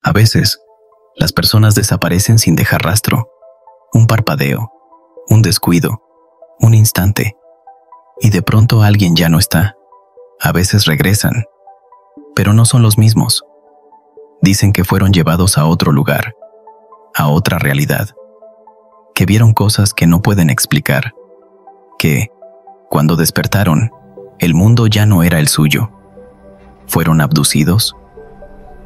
A veces, las personas desaparecen sin dejar rastro, un parpadeo, un descuido, un instante, y de pronto alguien ya no está. A veces regresan, pero no son los mismos. Dicen que fueron llevados a otro lugar, a otra realidad, que vieron cosas que no pueden explicar, que, cuando despertaron, el mundo ya no era el suyo. ¿Fueron abducidos?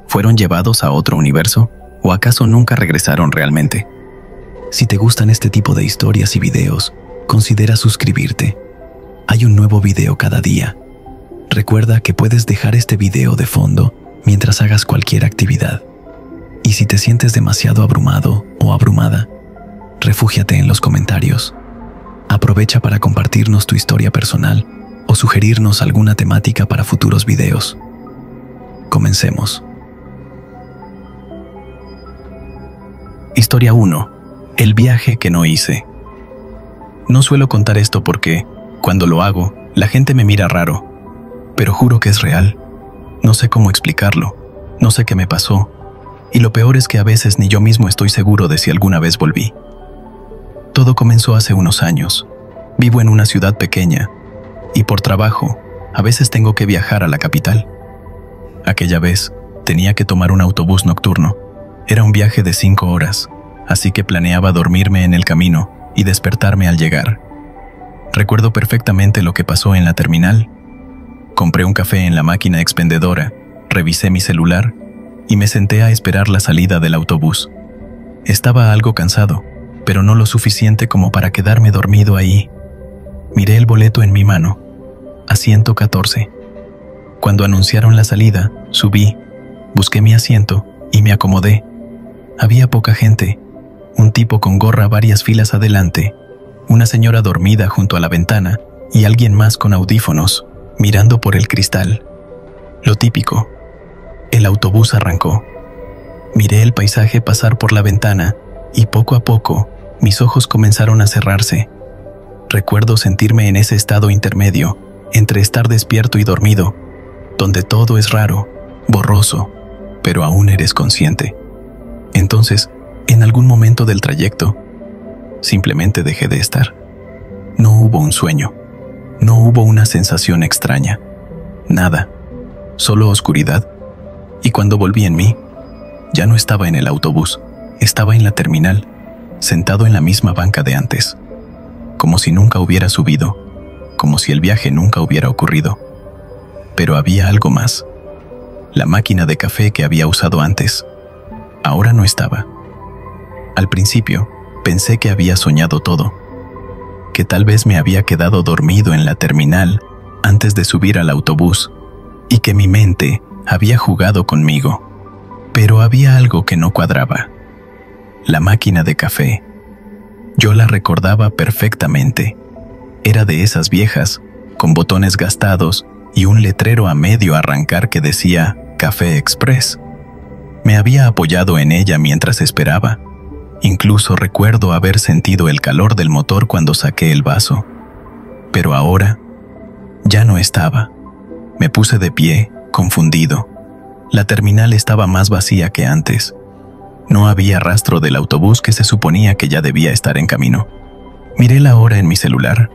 ¿Fueron llevados a otro universo? ¿O acaso nunca regresaron realmente? Si te gustan este tipo de historias y videos, considera suscribirte. Hay un nuevo video cada día. Recuerda que puedes dejar este video de fondo mientras hagas cualquier actividad. Y si te sientes demasiado abrumado o abrumada, refúgiate en los comentarios. Aprovecha para compartirnos tu historia personal o sugerirnos alguna temática para futuros videos. Comencemos. Historia 1. El viaje que no hice. No suelo contar esto porque, cuando lo hago, la gente me mira raro, pero juro que es real. No sé cómo explicarlo, no sé qué me pasó, y lo peor es que a veces ni yo mismo estoy seguro de si alguna vez volví. Todo comenzó hace unos años. Vivo en una ciudad pequeña, y por trabajo, a veces tengo que viajar a la capital. Aquella vez, tenía que tomar un autobús nocturno. Era un viaje de 5 horas, así que planeaba dormirme en el camino y despertarme al llegar. Recuerdo perfectamente lo que pasó en la terminal. Compré un café en la máquina expendedora, revisé mi celular y me senté a esperar la salida del autobús. Estaba algo cansado, pero no lo suficiente como para quedarme dormido ahí. Miré el boleto en mi mano, asiento 14. Cuando anunciaron la salida, subí, busqué mi asiento y me acomodé. Había poca gente, un tipo con gorra varias filas adelante, una señora dormida junto a la ventana y alguien más con audífonos, mirando por el cristal. Lo típico. El autobús arrancó. Miré el paisaje pasar por la ventana y poco a poco mis ojos comenzaron a cerrarse. Recuerdo sentirme en ese estado intermedio, entre estar despierto y dormido, donde todo es raro, borroso, pero aún eres consciente. Entonces, en algún momento del trayecto, simplemente dejé de estar. No hubo un sueño, no hubo una sensación extraña, nada, solo oscuridad. Y cuando volví en mí, ya no estaba en el autobús, estaba en la terminal, sentado en la misma banca de antes, como si nunca hubiera subido, como si el viaje nunca hubiera ocurrido. Pero había algo más. La máquina de café que había usado antes, ahora no estaba. Al principio, pensé que había soñado todo, que tal vez me había quedado dormido en la terminal antes de subir al autobús y que mi mente había jugado conmigo. Pero había algo que no cuadraba. La máquina de café. Yo la recordaba perfectamente. Era de esas viejas, con botones gastados y un letrero a medio arrancar que decía Café Express. Me había apoyado en ella mientras esperaba. Incluso recuerdo haber sentido el calor del motor cuando saqué el vaso. Pero ahora, ya no estaba. Me puse de pie, confundido. La terminal estaba más vacía que antes. No había rastro del autobús que se suponía que ya debía estar en camino. Miré la hora en mi celular.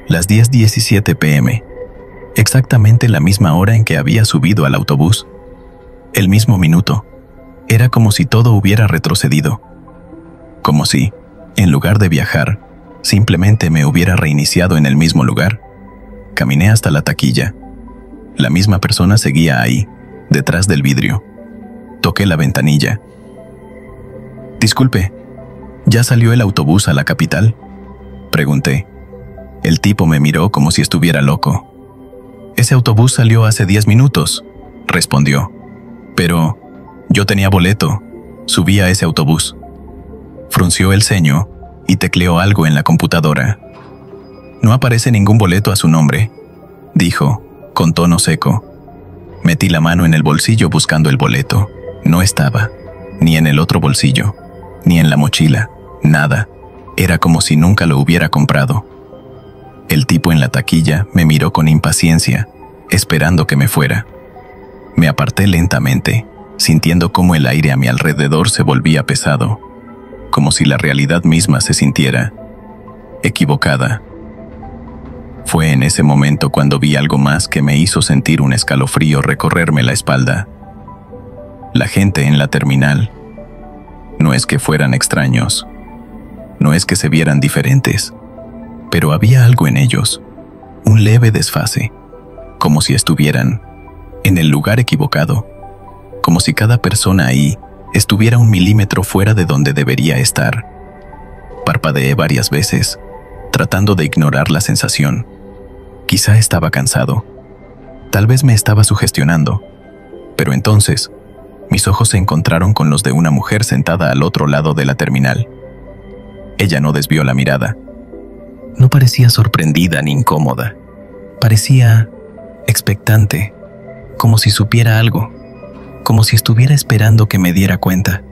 Las 10:17 p.m. Exactamente la misma hora en que había subido al autobús. El mismo minuto. Era como si todo hubiera retrocedido. Como si, en lugar de viajar, simplemente me hubiera reiniciado en el mismo lugar. Caminé hasta la taquilla. La misma persona seguía ahí, detrás del vidrio. Toqué la ventanilla. Disculpe, ¿ya salió el autobús a la capital?, pregunté. El tipo me miró como si estuviera loco. Ese autobús salió hace 10 minutos, respondió. Pero yo tenía boleto, subí a ese autobús. Frunció el ceño y tecleó algo en la computadora. No aparece ningún boleto a su nombre, dijo, con tono seco. Metí la mano en el bolsillo buscando el boleto. No estaba, ni en el otro bolsillo, ni en la mochila, nada. Era como si nunca lo hubiera comprado. El tipo en la taquilla me miró con impaciencia, esperando que me fuera. Me aparté lentamente, sintiendo cómo el aire a mi alrededor se volvía pesado, como si la realidad misma se sintiera equivocada. Fue en ese momento cuando vi algo más que me hizo sentir un escalofrío recorrerme la espalda. La gente en la terminal. No es que fueran extraños, no es que se vieran diferentes, pero había algo en ellos, un leve desfase, como si estuvieran en el lugar equivocado, como si cada persona ahí estuviera 1 milímetro fuera de donde debería estar. Parpadeé varias veces, tratando de ignorar la sensación. Quizá estaba cansado, tal vez me estaba sugestionando, pero entonces mis ojos se encontraron con los de una mujer sentada al otro lado de la terminal. Ella no desvió la mirada. No parecía sorprendida ni incómoda. Parecía expectante, como si supiera algo, como si estuviera esperando que me diera cuenta.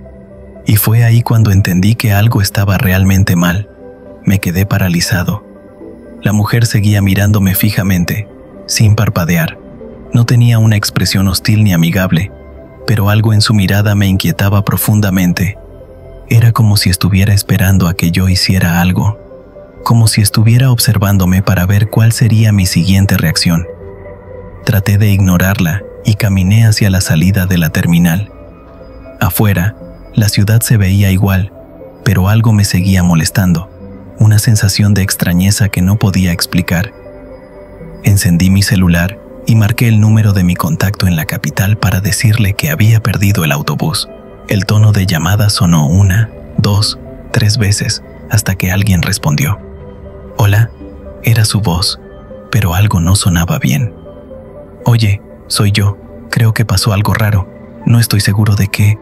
Y fue ahí cuando entendí que algo estaba realmente mal. Me quedé paralizado. La mujer seguía mirándome fijamente, sin parpadear. No tenía una expresión hostil ni amigable, pero algo en su mirada me inquietaba profundamente. Era como si estuviera esperando a que yo hiciera algo, como si estuviera observándome para ver cuál sería mi siguiente reacción. Traté de ignorarla y caminé hacia la salida de la terminal. Afuera, la ciudad se veía igual, pero algo me seguía molestando, una sensación de extrañeza que no podía explicar. Encendí mi celular y marqué el número de mi contacto en la capital para decirle que había perdido el autobús. El tono de llamada sonó 1, 2, 3 veces hasta que alguien respondió. Hola, era su voz, pero algo no sonaba bien. Oye, soy yo, creo que pasó algo raro, no estoy seguro de qué.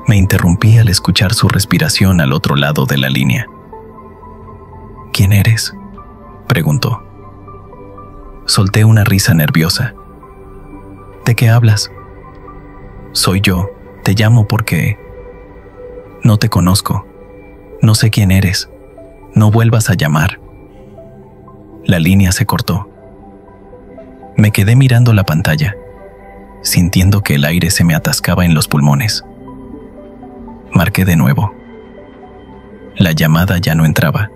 Me interrumpí al escuchar su respiración al otro lado de la línea. ¿Quién eres?, preguntó. Solté una risa nerviosa. ¿De qué hablas? Soy yo, te llamo porque... No te conozco, no sé quién eres, no vuelvas a llamar. La línea se cortó. Me quedé mirando la pantalla, sintiendo que el aire se me atascaba en los pulmones. Marqué de nuevo. La llamada ya no entraba.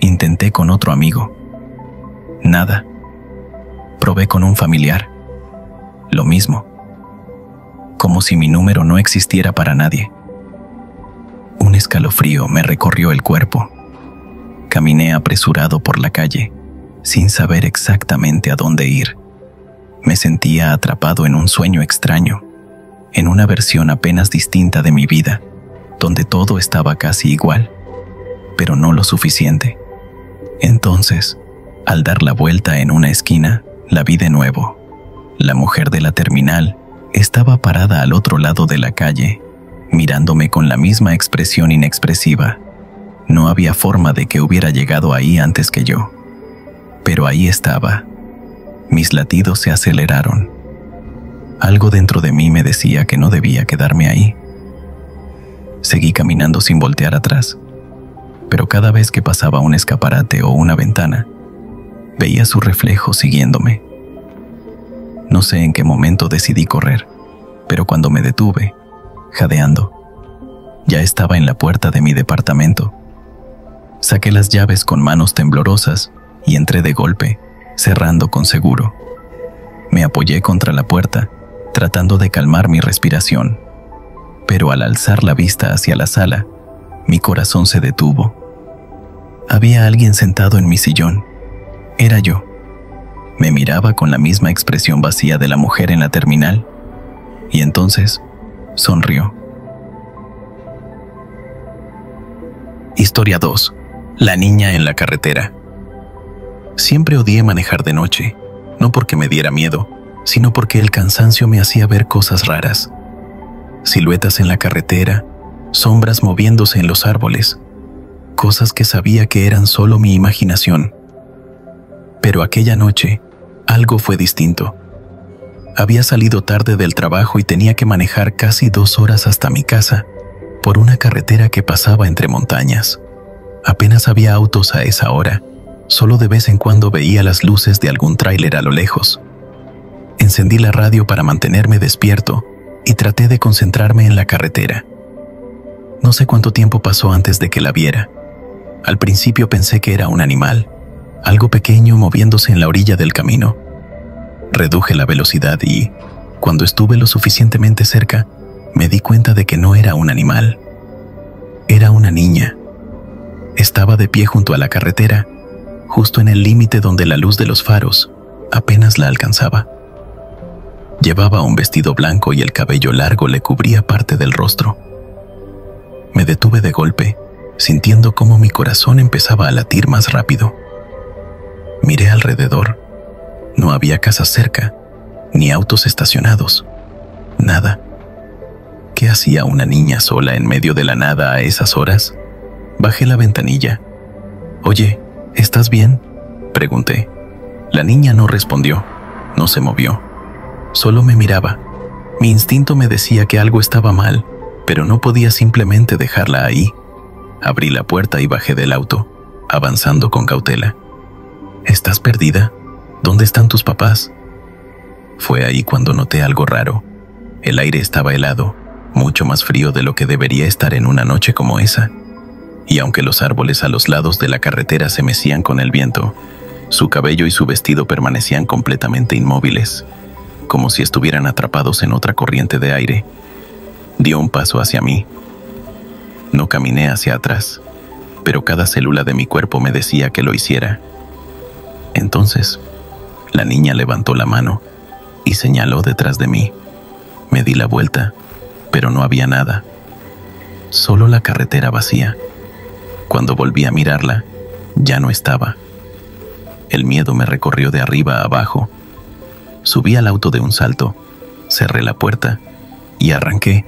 Intenté con otro amigo. Nada. Probé con un familiar. Lo mismo. Como si mi número no existiera para nadie. Un escalofrío me recorrió el cuerpo. Caminé apresurado por la calle, sin saber exactamente a dónde ir. Me sentía atrapado en un sueño extraño, en una versión apenas distinta de mi vida, donde todo estaba casi igual, pero no lo suficiente. Entonces, al dar la vuelta en una esquina, la vi de nuevo. La mujer de la terminal estaba parada al otro lado de la calle, mirándome con la misma expresión inexpresiva. No había forma de que hubiera llegado ahí antes que yo. Pero ahí estaba. Mis latidos se aceleraron. Algo dentro de mí me decía que no debía quedarme ahí. Seguí caminando sin voltear atrás, pero cada vez que pasaba un escaparate o una ventana, veía su reflejo siguiéndome. No sé en qué momento decidí correr, pero cuando me detuve, jadeando, ya estaba en la puerta de mi departamento. Saqué las llaves con manos temblorosas y entré de golpe, cerrando con seguro. Me apoyé contra la puerta, tratando de calmar mi respiración, pero al alzar la vista hacia la sala, mi corazón se detuvo. Había alguien sentado en mi sillón. Era yo. Me miraba con la misma expresión vacía de la mujer en la terminal, y entonces sonrió. Historia 2. La niña en la carretera. Siempre odié manejar de noche, no porque me diera miedo, sino porque el cansancio me hacía ver cosas raras. Siluetas en la carretera, sombras moviéndose en los árboles, cosas que sabía que eran solo mi imaginación. Pero aquella noche, algo fue distinto. Había salido tarde del trabajo y tenía que manejar casi 2 horas hasta mi casa, por una carretera que pasaba entre montañas. Apenas había autos a esa hora, solo de vez en cuando veía las luces de algún tráiler a lo lejos. Encendí la radio para mantenerme despierto y traté de concentrarme en la carretera. No sé cuánto tiempo pasó antes de que la viera. Al principio pensé que era un animal, algo pequeño moviéndose en la orilla del camino. Reduje la velocidad y, cuando estuve lo suficientemente cerca, me di cuenta de que no era un animal. Era una niña. Estaba de pie junto a la carretera, justo en el límite donde la luz de los faros apenas la alcanzaba. Llevaba un vestido blanco y el cabello largo le cubría parte del rostro. Me detuve de golpe, sintiendo cómo mi corazón empezaba a latir más rápido. Miré alrededor. No había casas cerca, ni autos estacionados. Nada. ¿Qué hacía una niña sola en medio de la nada a esas horas? Bajé la ventanilla. «Oye, ¿estás bien?», pregunté. La niña no respondió, no se movió. Solo me miraba. Mi instinto me decía que algo estaba mal, pero no podía simplemente dejarla ahí. Abrí la puerta y bajé del auto, avanzando con cautela. «¿Estás perdida? ¿Dónde están tus papás?». Fue ahí cuando noté algo raro. El aire estaba helado, mucho más frío de lo que debería estar en una noche como esa. Y aunque los árboles a los lados de la carretera se mecían con el viento, su cabello y su vestido permanecían completamente inmóviles, como si estuvieran atrapados en otra corriente de aire. Dio un paso hacia mí. No caminé hacia atrás, pero cada célula de mi cuerpo me decía que lo hiciera. Entonces, la niña levantó la mano y señaló detrás de mí. Me di la vuelta, pero no había nada. Solo la carretera vacía. Cuando volví a mirarla, ya no estaba. El miedo me recorrió de arriba a abajo. Subí al auto de un salto, cerré la puerta y arranqué,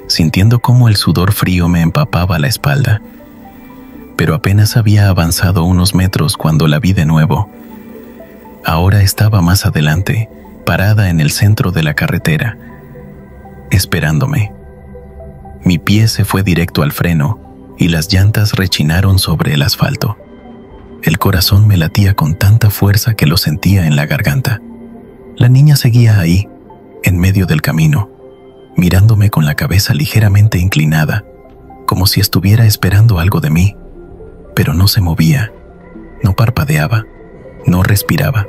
sintiendo cómo el sudor frío me empapaba la espalda. Pero apenas había avanzado unos metros cuando la vi de nuevo. Ahora estaba más adelante, parada en el centro de la carretera, esperándome. Mi pie se fue directo al freno y las llantas rechinaron sobre el asfalto. El corazón me latía con tanta fuerza que lo sentía en la garganta. La niña seguía ahí, en medio del camino, mirándome con la cabeza ligeramente inclinada, como si estuviera esperando algo de mí, pero no se movía, no parpadeaba, no respiraba.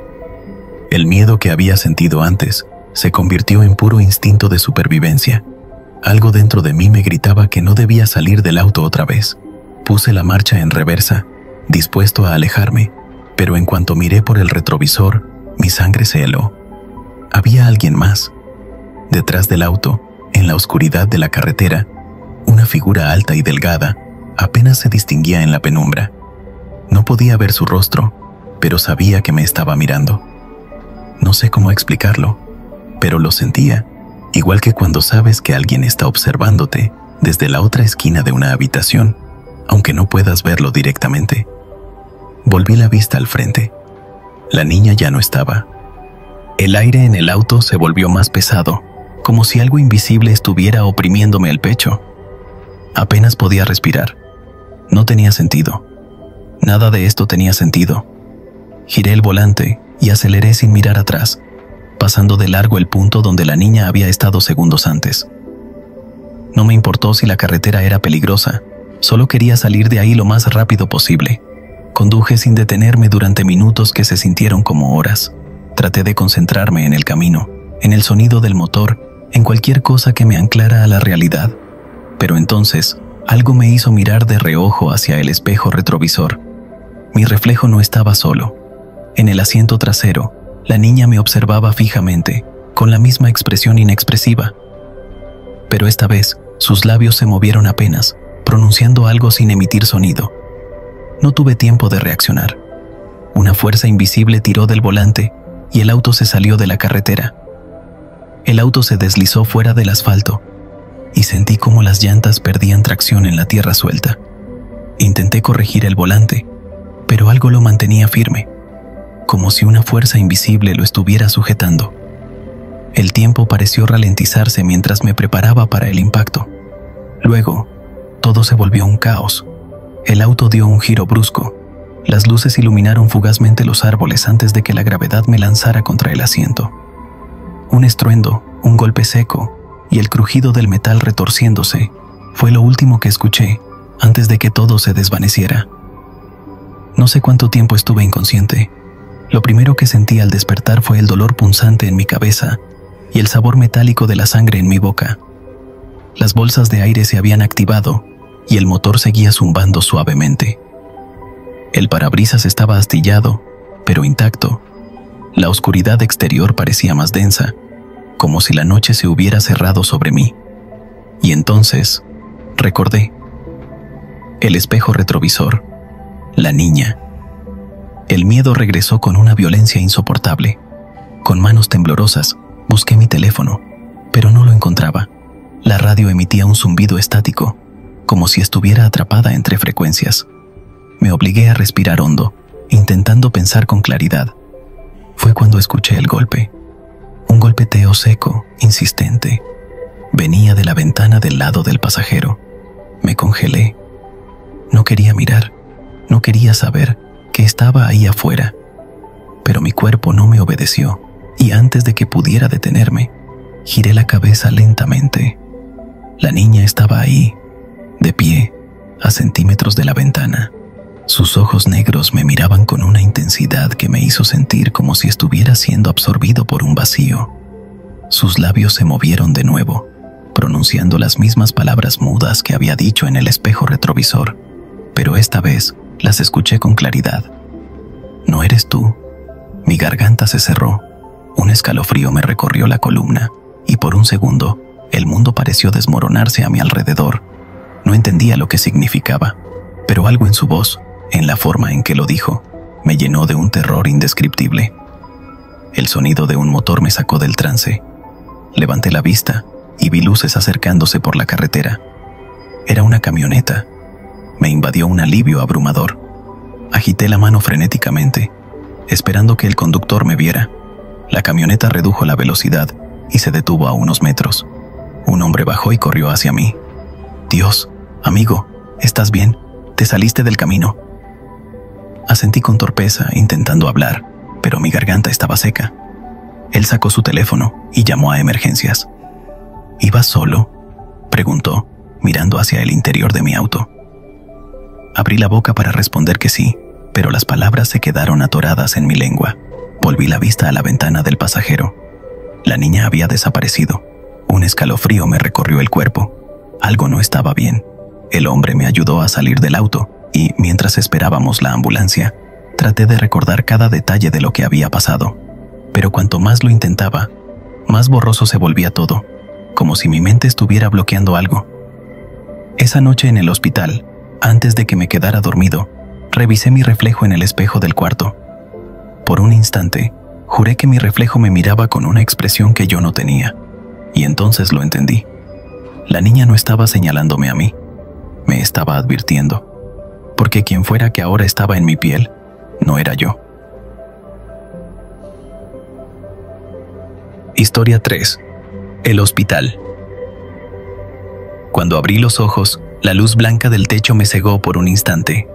El miedo que había sentido antes se convirtió en puro instinto de supervivencia. Algo dentro de mí me gritaba que no debía salir del auto otra vez. Puse la marcha en reversa, dispuesto a alejarme, pero en cuanto miré por el retrovisor, mi sangre se heló. Había alguien más. Detrás del auto, en la oscuridad de la carretera, una figura alta y delgada apenas se distinguía en la penumbra. No podía ver su rostro, pero sabía que me estaba mirando. No sé cómo explicarlo, pero lo sentía, igual que cuando sabes que alguien está observándote desde la otra esquina de una habitación, aunque no puedas verlo directamente. Volví la vista al frente. La niña ya no estaba. El aire en el auto se volvió más pesado, como si algo invisible estuviera oprimiéndome el pecho. Apenas podía respirar. No tenía sentido. Nada de esto tenía sentido. Giré el volante y aceleré sin mirar atrás, pasando de largo el punto donde la niña había estado segundos antes. No me importó si la carretera era peligrosa, solo quería salir de ahí lo más rápido posible. Conduje sin detenerme durante minutos que se sintieron como horas. Traté de concentrarme en el camino, en el sonido del motor, en cualquier cosa que me anclara a la realidad. Pero entonces, algo me hizo mirar de reojo hacia el espejo retrovisor. Mi reflejo no estaba solo. En el asiento trasero, la niña me observaba fijamente, con la misma expresión inexpresiva. Pero esta vez, sus labios se movieron apenas, pronunciando algo sin emitir sonido. No tuve tiempo de reaccionar. Una fuerza invisible tiró del volante y el auto se salió de la carretera. El auto se deslizó fuera del asfalto y sentí como las llantas perdían tracción en la tierra suelta. Intenté corregir el volante, pero algo lo mantenía firme, como si una fuerza invisible lo estuviera sujetando. El tiempo pareció ralentizarse mientras me preparaba para el impacto. Luego, todo se volvió un caos. El auto dio un giro brusco. Las luces iluminaron fugazmente los árboles antes de que la gravedad me lanzara contra el asiento. Un estruendo, un golpe seco, y el crujido del metal retorciéndose fue lo último que escuché antes de que todo se desvaneciera. No sé cuánto tiempo estuve inconsciente. Lo primero que sentí al despertar fue el dolor punzante en mi cabeza y el sabor metálico de la sangre en mi boca. Las bolsas de aire se habían activado y el motor seguía zumbando suavemente. El parabrisas estaba astillado, pero intacto. La oscuridad exterior parecía más densa, como si la noche se hubiera cerrado sobre mí. Y entonces, recordé. El espejo retrovisor. La niña. El miedo regresó con una violencia insoportable. Con manos temblorosas, busqué mi teléfono, pero no lo encontraba. La radio emitía un zumbido estático, como si estuviera atrapada entre frecuencias. Me obligué a respirar hondo, intentando pensar con claridad. Fue cuando escuché el golpe. Un golpeteo seco, insistente. Venía de la ventana del lado del pasajero. Me congelé. No quería mirar, no quería saber que estaba ahí afuera. Pero mi cuerpo no me obedeció, y antes de que pudiera detenerme, giré la cabeza lentamente. La niña estaba ahí, de pie, a centímetros de la ventana. Sus ojos negros me miraban con una intensidad que me hizo sentir como si estuviera siendo absorbido por un vacío. Sus labios se movieron de nuevo, pronunciando las mismas palabras mudas que había dicho en el espejo retrovisor, pero esta vez las escuché con claridad. «No eres tú». Mi garganta se cerró, un escalofrío me recorrió la columna, y por un segundo, el mundo pareció desmoronarse a mi alrededor. No entendía lo que significaba, pero algo en su voz, en la forma en que lo dijo, me llenó de un terror indescriptible. El sonido de un motor me sacó del trance. Levanté la vista y vi luces acercándose por la carretera. Era una camioneta. Me invadió un alivio abrumador. Agité la mano frenéticamente, esperando que el conductor me viera. La camioneta redujo la velocidad y se detuvo a unos metros. Un hombre bajó y corrió hacia mí. «Dios, amigo, ¿estás bien? ¿Te saliste del camino?» Asentí con torpeza, intentando hablar, pero mi garganta estaba seca. Él sacó su teléfono y llamó a emergencias. «¿Ibas solo?», preguntó, mirando hacia el interior de mi auto. Abrí la boca para responder que sí, pero las palabras se quedaron atoradas en mi lengua. Volví la vista a la ventana del pasajero. La niña había desaparecido. Un escalofrío me recorrió el cuerpo. Algo no estaba bien. El hombre me ayudó a salir del auto y, mientras esperábamos la ambulancia, traté de recordar cada detalle de lo que había pasado. Pero cuanto más lo intentaba, más borroso se volvía todo, como si mi mente estuviera bloqueando algo. Esa noche en el hospital, antes de que me quedara dormido, revisé mi reflejo en el espejo del cuarto. Por un instante, juré que mi reflejo me miraba con una expresión que yo no tenía, y entonces lo entendí. La niña no estaba señalándome a mí, me estaba advirtiendo, porque quien fuera que ahora estaba en mi piel, no era yo. Historia 3. El hospital. Cuando abrí los ojos, la luz blanca del techo me cegó por un instante.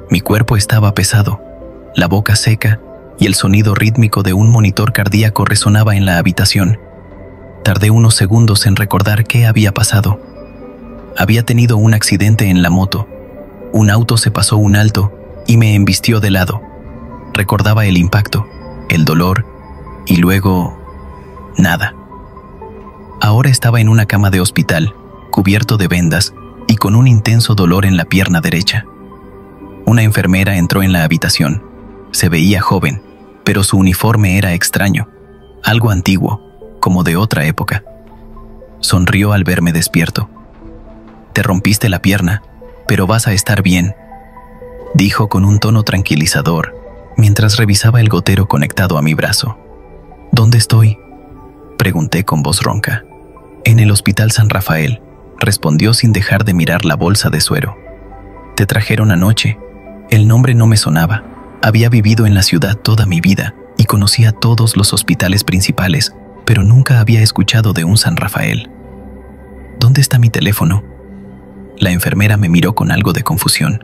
Mi cuerpo estaba pesado, la boca seca, y el sonido rítmico de un monitor cardíaco resonaba en la habitación. Tardé unos segundos en recordar qué había pasado. Había tenido un accidente en la moto. Un auto se pasó un alto y me embistió de lado. Recordaba el impacto, el dolor, y luego... nada. Ahora estaba en una cama de hospital, cubierto de vendas y con un intenso dolor en la pierna derecha. Una enfermera entró en la habitación. Se veía joven, pero su uniforme era extraño, algo antiguo, como de otra época. Sonrió al verme despierto. «Te rompiste la pierna, pero vas a estar bien», dijo con un tono tranquilizador, mientras revisaba el gotero conectado a mi brazo. «¿Dónde estoy?», pregunté con voz ronca. «En el Hospital San Rafael», respondió sin dejar de mirar la bolsa de suero. «Te trajeron anoche». El nombre no me sonaba. Había vivido en la ciudad toda mi vida y conocía todos los hospitales principales, pero nunca había escuchado de un San Rafael. «¿Dónde está mi teléfono?». La enfermera me miró con algo de confusión.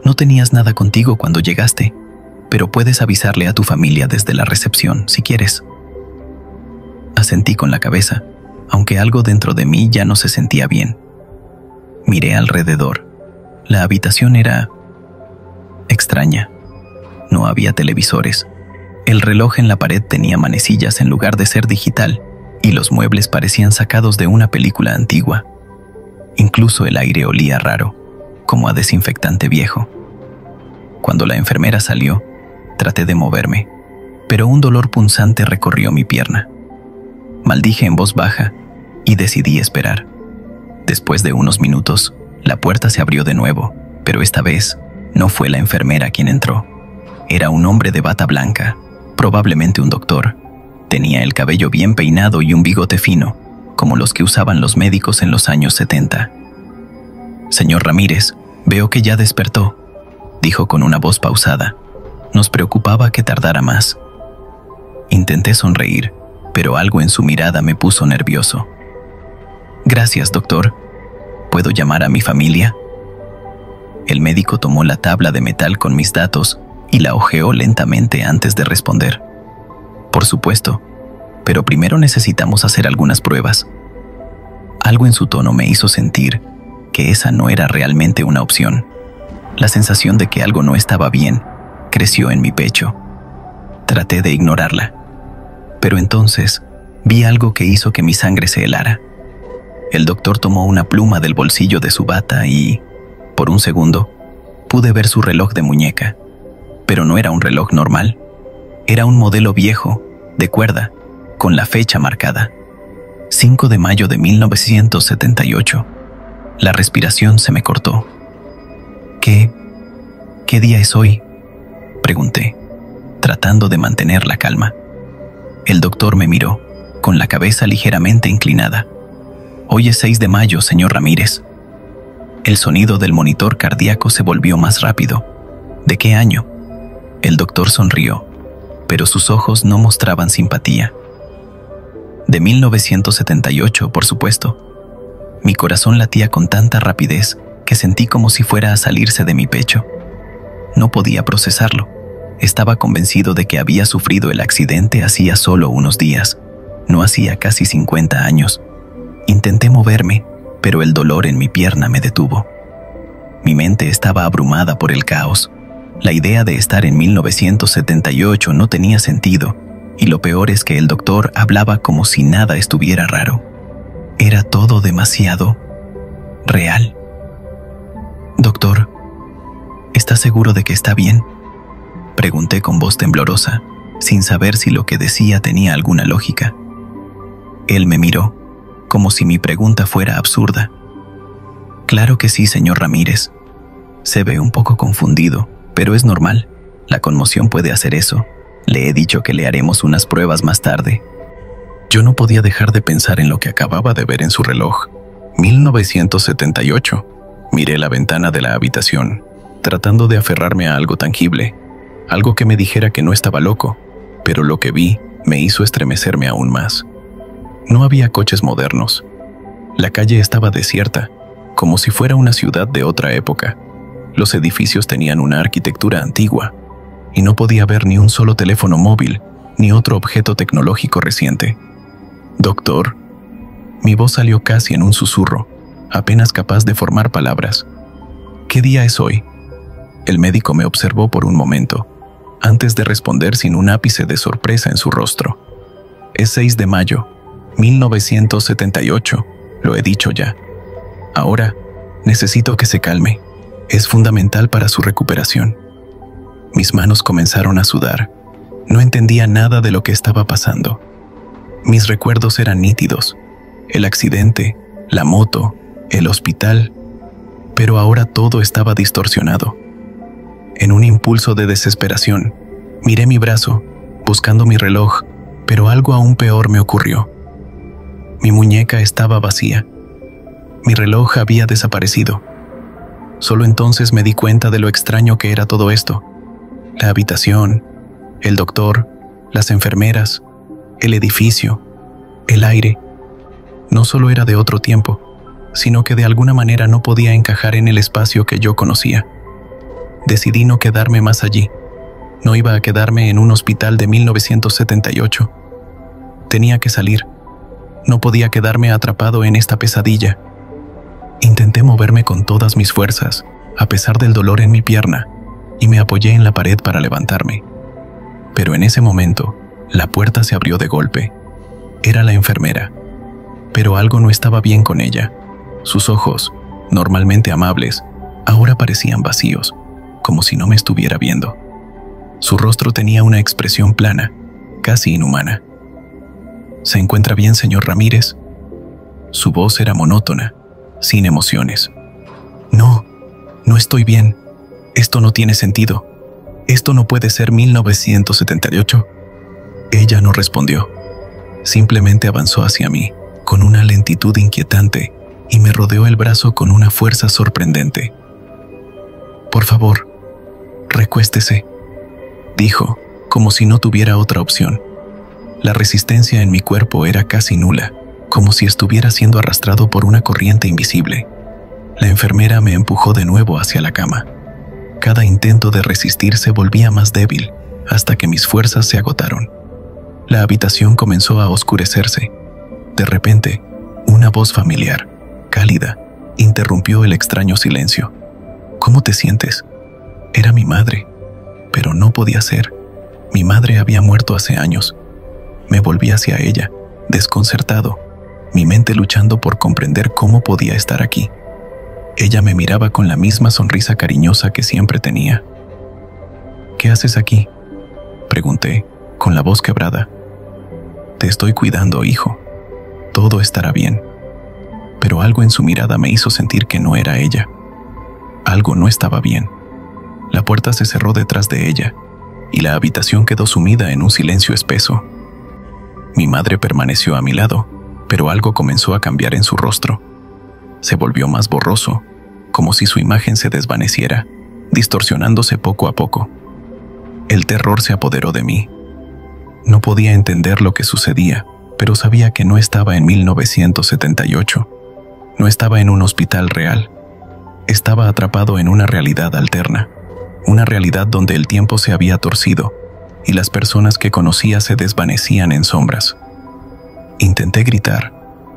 «No tenías nada contigo cuando llegaste, pero puedes avisarle a tu familia desde la recepción si quieres». Asentí con la cabeza, aunque algo dentro de mí ya no se sentía bien. Miré alrededor. La habitación era extraña. No había televisores. El reloj en la pared tenía manecillas en lugar de ser digital, y los muebles parecían sacados de una película antigua. Incluso el aire olía raro, como a desinfectante viejo. Cuando la enfermera salió, traté de moverme, pero un dolor punzante recorrió mi pierna. Maldije en voz baja y decidí esperar. Después de unos minutos, la puerta se abrió de nuevo, pero esta vez no fue la enfermera quien entró. Era un hombre de bata blanca, probablemente un doctor. Tenía el cabello bien peinado y un bigote fino, como los que usaban los médicos en los años 70. «Señor Ramírez, veo que ya despertó», dijo con una voz pausada. Nos preocupaba que tardara más. Intenté sonreír, pero algo en su mirada me puso nervioso. «Gracias, doctor. ¿Puedo llamar a mi familia?» El médico tomó la tabla de metal con mis datos y la hojeó lentamente antes de responder. «Por supuesto, pero primero necesitamos hacer algunas pruebas». Algo en su tono me hizo sentir que esa no era realmente una opción. La sensación de que algo no estaba bien creció en mi pecho. Traté de ignorarla, pero entonces vi algo que hizo que mi sangre se helara. El doctor tomó una pluma del bolsillo de su bata y, por un segundo, pude ver su reloj de muñeca. Pero no era un reloj normal. Era un modelo viejo, de cuerda, con la fecha marcada. 5 de mayo de 1978. La respiración se me cortó. ¿Qué día es hoy?», pregunté, tratando de mantener la calma. El doctor me miró, con la cabeza ligeramente inclinada. «Hoy es 6 de mayo, señor Ramírez». El sonido del monitor cardíaco se volvió más rápido. «¿De qué año?». El doctor sonrió, pero sus ojos no mostraban simpatía. «De 1978, por supuesto». Mi corazón latía con tanta rapidez que sentí como si fuera a salirse de mi pecho. No podía procesarlo. Estaba convencido de que había sufrido el accidente hacía solo unos días, no hacía casi 50 años. Intenté moverme, pero el dolor en mi pierna me detuvo. Mi mente estaba abrumada por el caos. La idea de estar en 1978 no tenía sentido, y lo peor es que el doctor hablaba como si nada estuviera raro. Era todo demasiado real. «Doctor, ¿está seguro de que está bien?», pregunté con voz temblorosa, sin saber si lo que decía tenía alguna lógica. Él me miró, como si mi pregunta fuera absurda. «Claro que sí, señor Ramírez». Se ve un poco confundido, pero es normal. La conmoción puede hacer eso. Le he dicho que le haremos unas pruebas más tarde. Yo no podía dejar de pensar en lo que acababa de ver en su reloj. 1978. Miré la ventana de la habitación, tratando de aferrarme a algo tangible, algo que me dijera que no estaba loco, pero lo que vi me hizo estremecerme aún más. No había coches modernos. La calle estaba desierta, como si fuera una ciudad de otra época. Los edificios tenían una arquitectura antigua, y no podía ver ni un solo teléfono móvil, ni otro objeto tecnológico reciente. «Doctor». Mi voz salió casi en un susurro, apenas capaz de formar palabras. «¿Qué día es hoy?». El médico me observó por un momento, antes de responder sin un ápice de sorpresa en su rostro. «Es 6 de mayo, 1978, lo he dicho ya. Ahora, necesito que se calme. Es fundamental para su recuperación». Mis manos comenzaron a sudar. No entendía nada de lo que estaba pasando. Mis recuerdos eran nítidos. El accidente, la moto, el hospital. Pero ahora todo estaba distorsionado. En un impulso de desesperación, miré mi brazo, buscando mi reloj, pero algo aún peor me ocurrió. Mi muñeca estaba vacía. Mi reloj había desaparecido. Solo entonces me di cuenta de lo extraño que era todo esto. La habitación, el doctor, las enfermeras, el edificio, el aire. No solo era de otro tiempo, sino que de alguna manera no podía encajar en el espacio que yo conocía. Decidí no quedarme más allí. No iba a quedarme en un hospital de 1978. Tenía que salir. No podía quedarme atrapado en esta pesadilla. Intenté moverme con todas mis fuerzas, a pesar del dolor en mi pierna, y me apoyé en la pared para levantarme. Pero en ese momento, la puerta se abrió de golpe. Era la enfermera. Pero algo no estaba bien con ella. Sus ojos, normalmente amables, ahora parecían vacíos, como si no me estuviera viendo. Su rostro tenía una expresión plana, casi inhumana. ¿Se encuentra bien, señor Ramírez? Su voz era monótona, sin emociones. No, no estoy bien. Esto no tiene sentido. Esto no puede ser 1978. Ella no respondió. Simplemente avanzó hacia mí, con una lentitud inquietante, y me rodeó el brazo con una fuerza sorprendente. Por favor, recuéstese, dijo, como si no tuviera otra opción. La resistencia en mi cuerpo era casi nula, como si estuviera siendo arrastrado por una corriente invisible. La enfermera me empujó de nuevo hacia la cama. Cada intento de resistir se volvía más débil, hasta que mis fuerzas se agotaron. La habitación comenzó a oscurecerse. De repente, una voz familiar, cálida, interrumpió el extraño silencio. ¿Cómo te sientes? Era mi madre, pero no podía ser. Mi madre había muerto hace años. Me volví hacia ella, desconcertado, mi mente luchando por comprender cómo podía estar aquí. Ella me miraba con la misma sonrisa cariñosa que siempre tenía. ¿Qué haces aquí?, pregunté, con la voz quebrada. Te estoy cuidando, hijo. Todo estará bien. Pero algo en su mirada me hizo sentir que no era ella. Algo no estaba bien. La puerta se cerró detrás de ella, y la habitación quedó sumida en un silencio espeso. Mi madre permaneció a mi lado, pero algo comenzó a cambiar en su rostro. Se volvió más borroso, como si su imagen se desvaneciera, distorsionándose poco a poco. El terror se apoderó de mí. No podía entender lo que sucedía, pero sabía que no estaba en 1978. No estaba en un hospital real. Estaba atrapado en una realidad alterna, una realidad donde el tiempo se había torcido y las personas que conocía se desvanecían en sombras. Intenté gritar,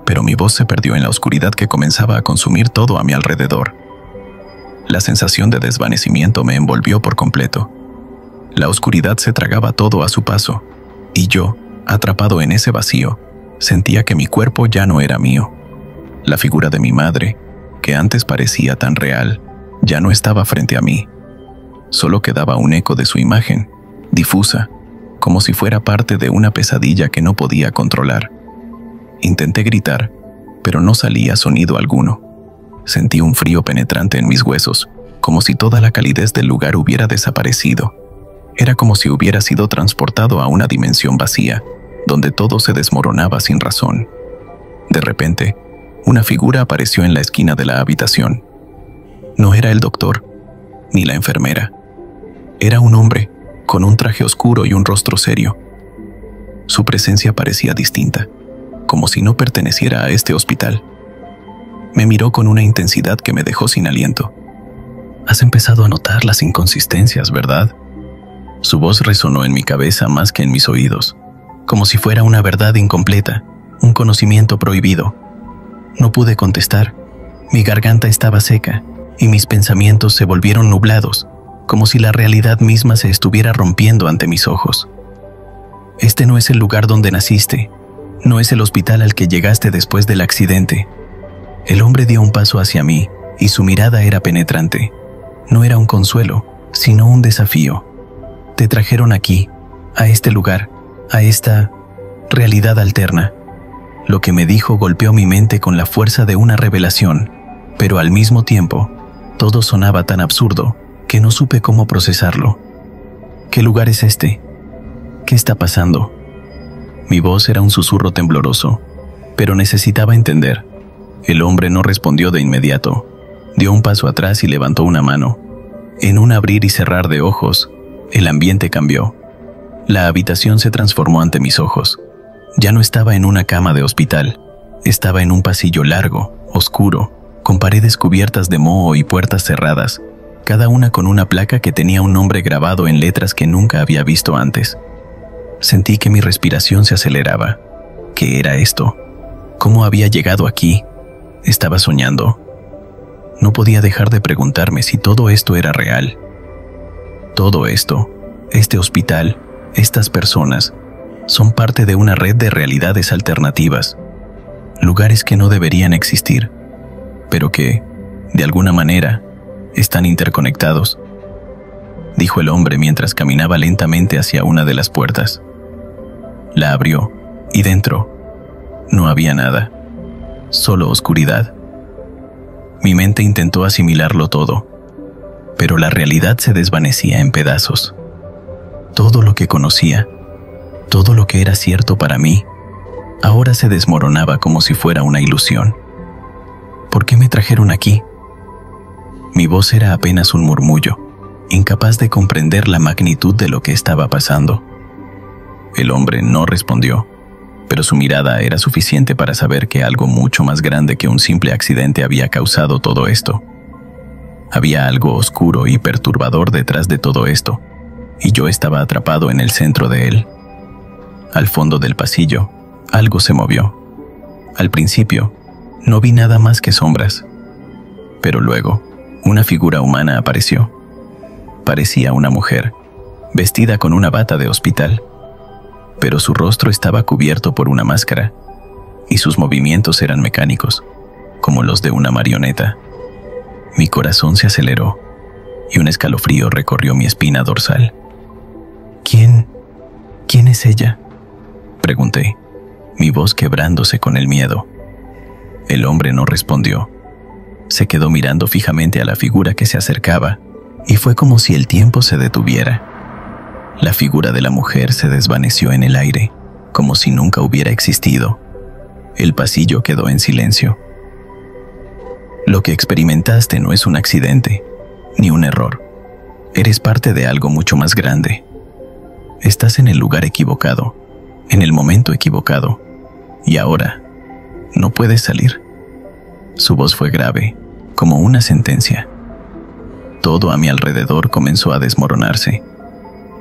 pero mi voz se perdió en la oscuridad que comenzaba a consumir todo a mi alrededor. La sensación de desvanecimiento me envolvió por completo. La oscuridad se tragaba todo a su paso, y yo, atrapado en ese vacío, sentía que mi cuerpo ya no era mío. La figura de mi madre, que antes parecía tan real, ya no estaba frente a mí. Solo quedaba un eco de su imagen, difusa, como si fuera parte de una pesadilla que no podía controlar. Intenté gritar, pero no salía sonido alguno. Sentí un frío penetrante en mis huesos, como si toda la calidez del lugar hubiera desaparecido. Era como si hubiera sido transportado a una dimensión vacía, donde todo se desmoronaba sin razón. De repente, una figura apareció en la esquina de la habitación. No era el doctor, ni la enfermera. Era un hombre, con un traje oscuro y un rostro serio. Su presencia parecía distinta, como si no perteneciera a este hospital. Me miró con una intensidad que me dejó sin aliento. Has empezado a notar las inconsistencias, ¿verdad? Su voz resonó en mi cabeza más que en mis oídos, como si fuera una verdad incompleta, un conocimiento prohibido. No pude contestar. Mi garganta estaba seca y mis pensamientos se volvieron nublados, como si la realidad misma se estuviera rompiendo ante mis ojos. Este no es el lugar donde naciste. No es el hospital al que llegaste después del accidente. El hombre dio un paso hacia mí y su mirada era penetrante. No era un consuelo, sino un desafío. Te trajeron aquí, a este lugar, a esta realidad alterna. Lo que me dijo golpeó mi mente con la fuerza de una revelación, pero al mismo tiempo, todo sonaba tan absurdo que no supe cómo procesarlo. ¿Qué lugar es este? ¿Qué está pasando? Mi voz era un susurro tembloroso, pero necesitaba entender. El hombre no respondió de inmediato. Dio un paso atrás y levantó una mano. En un abrir y cerrar de ojos, el ambiente cambió. La habitación se transformó ante mis ojos. Ya no estaba en una cama de hospital. Estaba en un pasillo largo, oscuro, con paredes cubiertas de moho y puertas cerradas, cada una con una placa que tenía un nombre grabado en letras que nunca había visto antes. Sentí que mi respiración se aceleraba. ¿Qué era esto? ¿Cómo había llegado aquí? ¿Estaba soñando? No podía dejar de preguntarme si todo esto era real. Todo esto, este hospital, estas personas, son parte de una red de realidades alternativas, lugares que no deberían existir, pero que, de alguna manera, están interconectados, dijo el hombre mientras caminaba lentamente hacia una de las puertas. La abrió, y dentro no había nada, solo oscuridad. Mi mente intentó asimilarlo todo, pero la realidad se desvanecía en pedazos. Todo lo que conocía, todo lo que era cierto para mí, ahora se desmoronaba como si fuera una ilusión. ¿Por qué me trajeron aquí? Mi voz era apenas un murmullo, incapaz de comprender la magnitud de lo que estaba pasando. El hombre no respondió, pero su mirada era suficiente para saber que algo mucho más grande que un simple accidente había causado todo esto. Había algo oscuro y perturbador detrás de todo esto, y yo estaba atrapado en el centro de él. Al fondo del pasillo, algo se movió. Al principio, no vi nada más que sombras, pero luego, una figura humana apareció. Parecía una mujer, vestida con una bata de hospital, pero su rostro estaba cubierto por una máscara, y sus movimientos eran mecánicos, como los de una marioneta. Mi corazón se aceleró, y un escalofrío recorrió mi espina dorsal. ¿Quién es ella?, pregunté, mi voz quebrándose con el miedo. El hombre no respondió. Se quedó mirando fijamente a la figura que se acercaba, y fue como si el tiempo se detuviera. La figura de la mujer se desvaneció en el aire, como si nunca hubiera existido. El pasillo quedó en silencio. Lo que experimentaste no es un accidente, ni un error. Eres parte de algo mucho más grande. Estás en el lugar equivocado, en el momento equivocado, y ahora no puedes salir. Su voz fue grave, como una sentencia. Todo a mi alrededor comenzó a desmoronarse.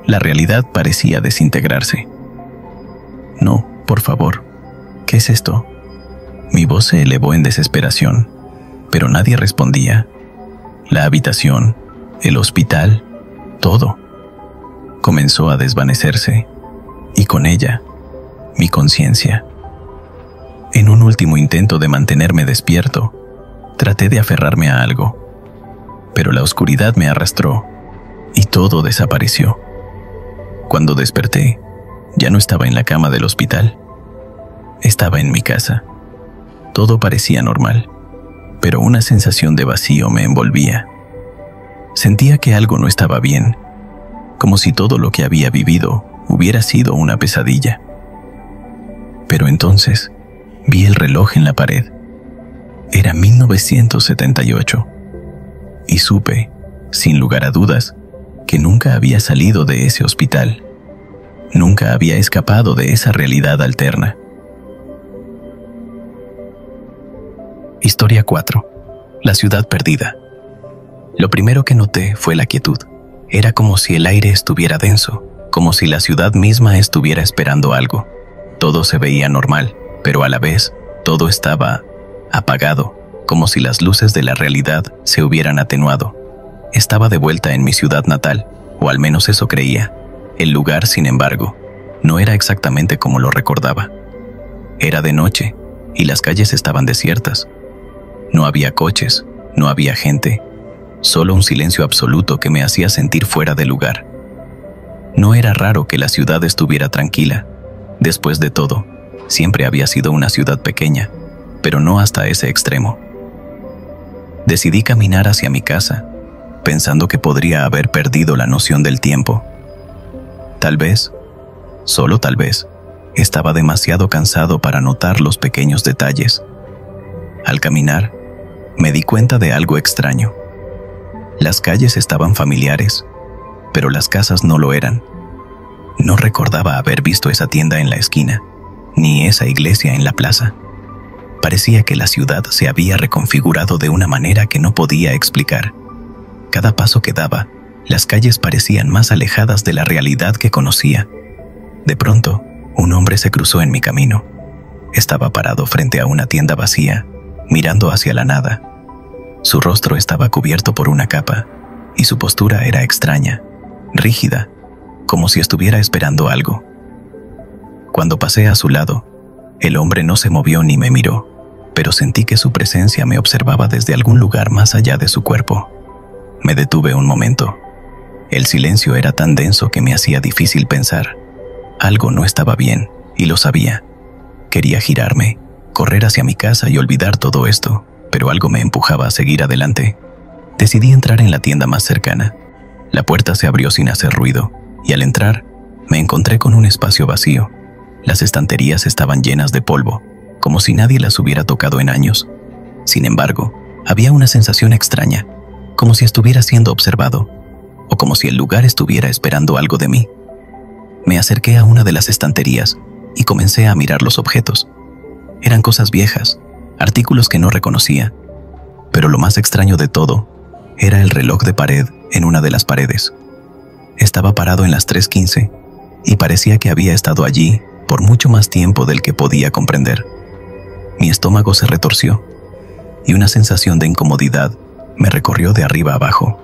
La realidad parecía desintegrarse. No, por favor, ¿qué es esto? Mi voz se elevó en desesperación, pero nadie respondía. La habitación, el hospital, todo comenzó a desvanecerse, y con ella, mi conciencia. En un último intento de mantenerme despierto, traté de aferrarme a algo, pero la oscuridad me arrastró, y todo desapareció. Cuando desperté, ya no estaba en la cama del hospital. Estaba en mi casa. Todo parecía normal, pero una sensación de vacío me envolvía. Sentía que algo no estaba bien, como si todo lo que había vivido hubiera sido una pesadilla. Pero entonces, vi el reloj en la pared. Era 1978, y supe, sin lugar a dudas, que nunca había salido de ese hospital. Nunca había escapado de esa realidad alterna. Historia 4. La ciudad perdida. Lo primero que noté fue la quietud. Era como si el aire estuviera denso, como si la ciudad misma estuviera esperando algo. Todo se veía normal, pero a la vez, todo estaba apagado, como si las luces de la realidad se hubieran atenuado. Estaba de vuelta en mi ciudad natal, o al menos eso creía. El lugar, sin embargo, no era exactamente como lo recordaba. Era de noche, y las calles estaban desiertas. No había coches, no había gente, solo un silencio absoluto que me hacía sentir fuera de lugar. No era raro que la ciudad estuviera tranquila. Después de todo, siempre había sido una ciudad pequeña, pero no hasta ese extremo. Decidí caminar hacia mi casa, pensando que podría haber perdido la noción del tiempo. Tal vez, solo tal vez, estaba demasiado cansado para notar los pequeños detalles. Al caminar, me di cuenta de algo extraño. Las calles estaban familiares, pero las casas no lo eran. No recordaba haber visto esa tienda en la esquina, ni esa iglesia en la plaza. Parecía que la ciudad se había reconfigurado de una manera que no podía explicar. Cada paso que daba, las calles parecían más alejadas de la realidad que conocía. De pronto, un hombre se cruzó en mi camino. Estaba parado frente a una tienda vacía, mirando hacia la nada. Su rostro estaba cubierto por una capa, y su postura era extraña, rígida, como si estuviera esperando algo. Cuando pasé a su lado, el hombre no se movió ni me miró, pero sentí que su presencia me observaba desde algún lugar más allá de su cuerpo. Me detuve un momento. El silencio era tan denso que me hacía difícil pensar. Algo no estaba bien, y lo sabía. Quería girarme, correr hacia mi casa y olvidar todo esto, pero algo me empujaba a seguir adelante. Decidí entrar en la tienda más cercana. La puerta se abrió sin hacer ruido, y al entrar, me encontré con un espacio vacío. Las estanterías estaban llenas de polvo, como si nadie las hubiera tocado en años. Sin embargo, había una sensación extraña, como si estuviera siendo observado, o como si el lugar estuviera esperando algo de mí. Me acerqué a una de las estanterías y comencé a mirar los objetos. Eran cosas viejas, artículos que no reconocía, pero lo más extraño de todo era el reloj de pared en una de las paredes. Estaba parado en las 3:15 y parecía que había estado allí por mucho más tiempo del que podía comprender. Mi estómago se retorció y una sensación de incomodidad me recorrió de arriba a abajo.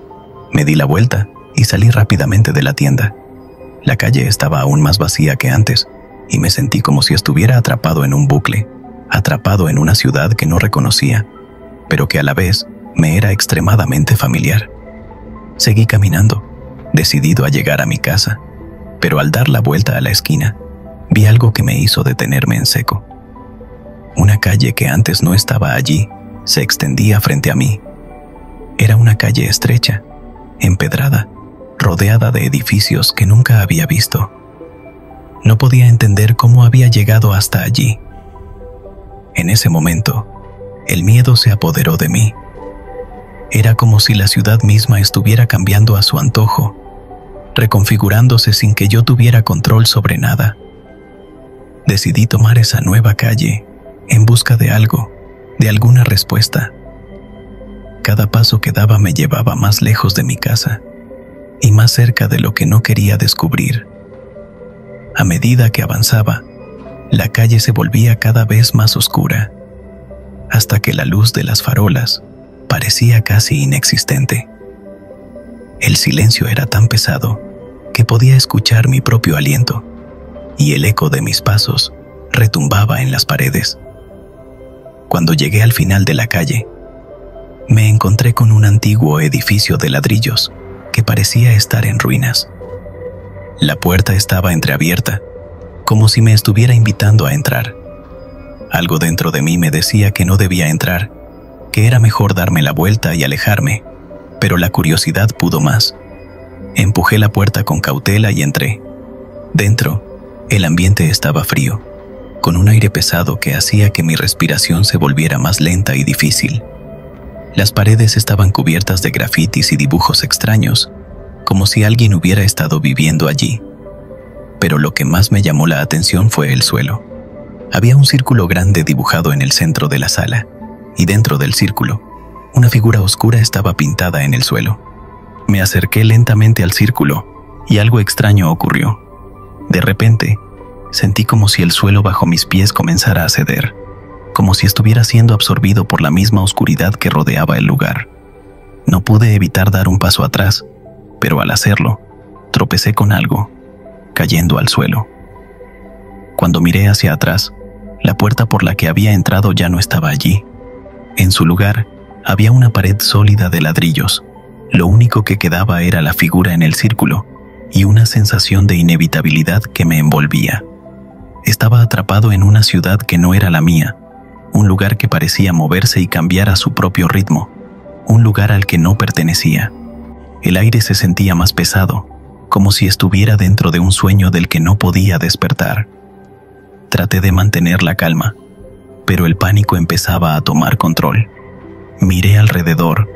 Me di la vuelta y salí rápidamente de la tienda. La calle estaba aún más vacía que antes y me sentí como si estuviera atrapado en un bucle, atrapado en una ciudad que no reconocía, pero que a la vez me era extremadamente familiar. Seguí caminando, decidido a llegar a mi casa, pero al dar la vuelta a la esquina, vi algo que me hizo detenerme en seco. Una calle que antes no estaba allí se extendía frente a mí. Era una calle estrecha, empedrada, rodeada de edificios que nunca había visto. No podía entender cómo había llegado hasta allí. En ese momento, el miedo se apoderó de mí. Era como si la ciudad misma estuviera cambiando a su antojo, reconfigurándose sin que yo tuviera control sobre nada. Decidí tomar esa nueva calle en busca de algo, de alguna respuesta. Cada paso que daba me llevaba más lejos de mi casa y más cerca de lo que no quería descubrir. A medida que avanzaba, la calle se volvía cada vez más oscura, hasta que la luz de las farolas parecía casi inexistente. El silencio era tan pesado que podía escuchar mi propio aliento, y el eco de mis pasos retumbaba en las paredes. Cuando llegué al final de la calle, me encontré con un antiguo edificio de ladrillos que parecía estar en ruinas. La puerta estaba entreabierta, como si me estuviera invitando a entrar. Algo dentro de mí me decía que no debía entrar, que era mejor darme la vuelta y alejarme, pero la curiosidad pudo más. Empujé la puerta con cautela y entré. Dentro, el ambiente estaba frío, con un aire pesado que hacía que mi respiración se volviera más lenta y difícil. Las paredes estaban cubiertas de grafitis y dibujos extraños, como si alguien hubiera estado viviendo allí. Pero lo que más me llamó la atención fue el suelo. Había un círculo grande dibujado en el centro de la sala, y dentro del círculo, una figura oscura estaba pintada en el suelo. Me acerqué lentamente al círculo, y algo extraño ocurrió. De repente, sentí como si el suelo bajo mis pies comenzara a ceder, como si estuviera siendo absorbido por la misma oscuridad que rodeaba el lugar. No pude evitar dar un paso atrás, pero al hacerlo, tropecé con algo, cayendo al suelo. Cuando miré hacia atrás, la puerta por la que había entrado ya no estaba allí. En su lugar, había una pared sólida de ladrillos. Lo único que quedaba era la figura en el círculo y una sensación de inevitabilidad que me envolvía. Estaba atrapado en una ciudad que no era la mía, un lugar que parecía moverse y cambiar a su propio ritmo, un lugar al que no pertenecía. El aire se sentía más pesado, como si estuviera dentro de un sueño del que no podía despertar. Traté de mantener la calma, pero el pánico empezaba a tomar control. Miré alrededor,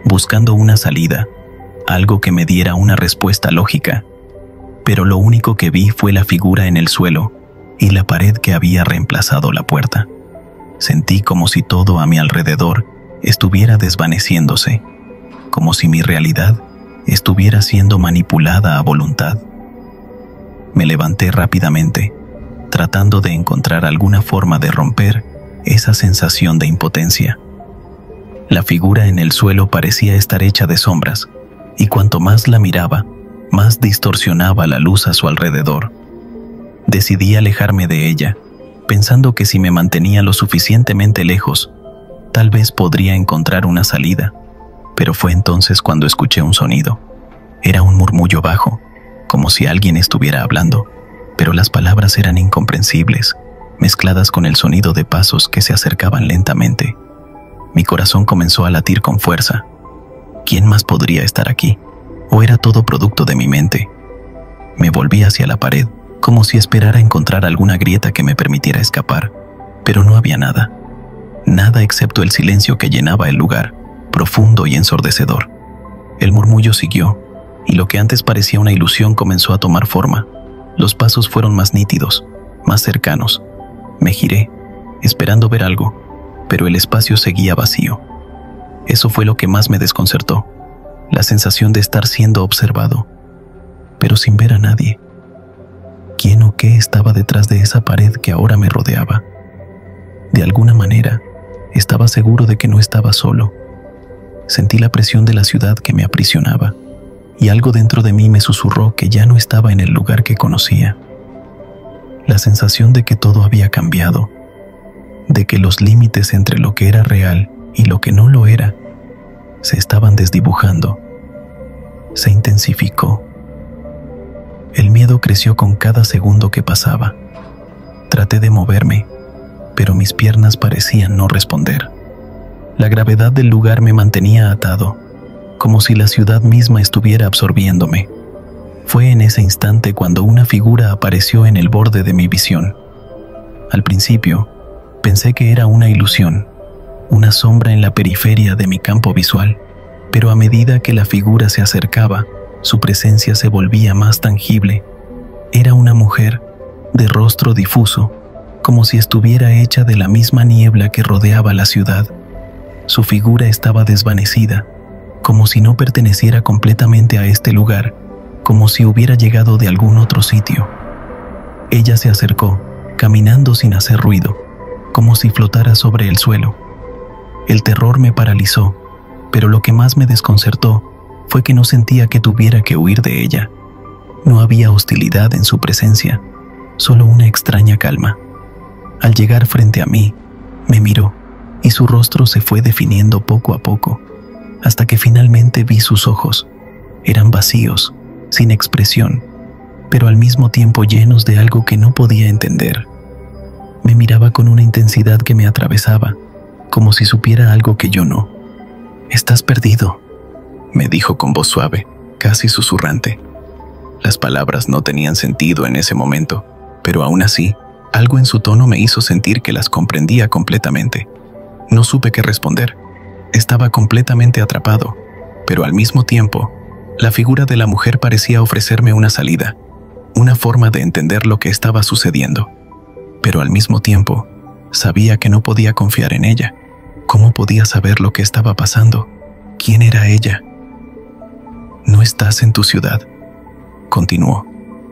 buscando una salida, algo que me diera una respuesta lógica, pero lo único que vi fue la figura en el suelo y la pared que había reemplazado la puerta. Sentí como si todo a mi alrededor estuviera desvaneciéndose, como si mi realidad estuviera siendo manipulada a voluntad. Me levanté rápidamente, tratando de encontrar alguna forma de romper esa sensación de impotencia. La figura en el suelo parecía estar hecha de sombras, y cuanto más la miraba, más distorsionaba la luz a su alrededor. Decidí alejarme de ella, pensando que si me mantenía lo suficientemente lejos, tal vez podría encontrar una salida, pero fue entonces cuando escuché un sonido. Era un murmullo bajo, como si alguien estuviera hablando, pero las palabras eran incomprensibles, mezcladas con el sonido de pasos que se acercaban lentamente. Mi corazón comenzó a latir con fuerza. ¿Quién más podría estar aquí? ¿O era todo producto de mi mente? Me volví hacia la pared, como si esperara encontrar alguna grieta que me permitiera escapar, pero no había nada. Nada excepto el silencio que llenaba el lugar, profundo y ensordecedor. El murmullo siguió, y lo que antes parecía una ilusión comenzó a tomar forma. Los pasos fueron más nítidos, más cercanos. Me giré, esperando ver algo, pero el espacio seguía vacío. Eso fue lo que más me desconcertó, la sensación de estar siendo observado, pero sin ver a nadie. ¿Quién o qué estaba detrás de esa pared que ahora me rodeaba? De alguna manera, estaba seguro de que no estaba solo. Sentí la presión de la ciudad que me aprisionaba, y algo dentro de mí me susurró que ya no estaba en el lugar que conocía. La sensación de que todo había cambiado, de que los límites entre lo que era real y lo que no lo era se estaban desdibujando, se intensificó. El miedo creció con cada segundo que pasaba. Traté de moverme, pero mis piernas parecían no responder. La gravedad del lugar me mantenía atado, como si la ciudad misma estuviera absorbiéndome. Fue en ese instante cuando una figura apareció en el borde de mi visión. Al principio, pensé que era una ilusión, una sombra en la periferia de mi campo visual, pero a medida que la figura se acercaba, su presencia se volvía más tangible. Era una mujer, de rostro difuso, como si estuviera hecha de la misma niebla que rodeaba la ciudad. Su figura estaba desvanecida, como si no perteneciera completamente a este lugar, como si hubiera llegado de algún otro sitio. Ella se acercó, caminando sin hacer ruido, como si flotara sobre el suelo. El terror me paralizó, pero lo que más me desconcertó fue que no sentía que tuviera que huir de ella. No había hostilidad en su presencia, solo una extraña calma. Al llegar frente a mí, me miró, y su rostro se fue definiendo poco a poco, hasta que finalmente vi sus ojos. Eran vacíos, sin expresión, pero al mismo tiempo llenos de algo que no podía entender. Me miraba con una intensidad que me atravesaba, como si supiera algo que yo no. «Estás perdido», me dijo con voz suave, casi susurrante. Las palabras no tenían sentido en ese momento, pero aún así, algo en su tono me hizo sentir que las comprendía completamente. No supe qué responder. Estaba completamente atrapado, pero al mismo tiempo, la figura de la mujer parecía ofrecerme una salida, una forma de entender lo que estaba sucediendo. Pero al mismo tiempo, sabía que no podía confiar en ella. ¿Cómo podía saber lo que estaba pasando? ¿Quién era ella? «No estás en tu ciudad», continuó,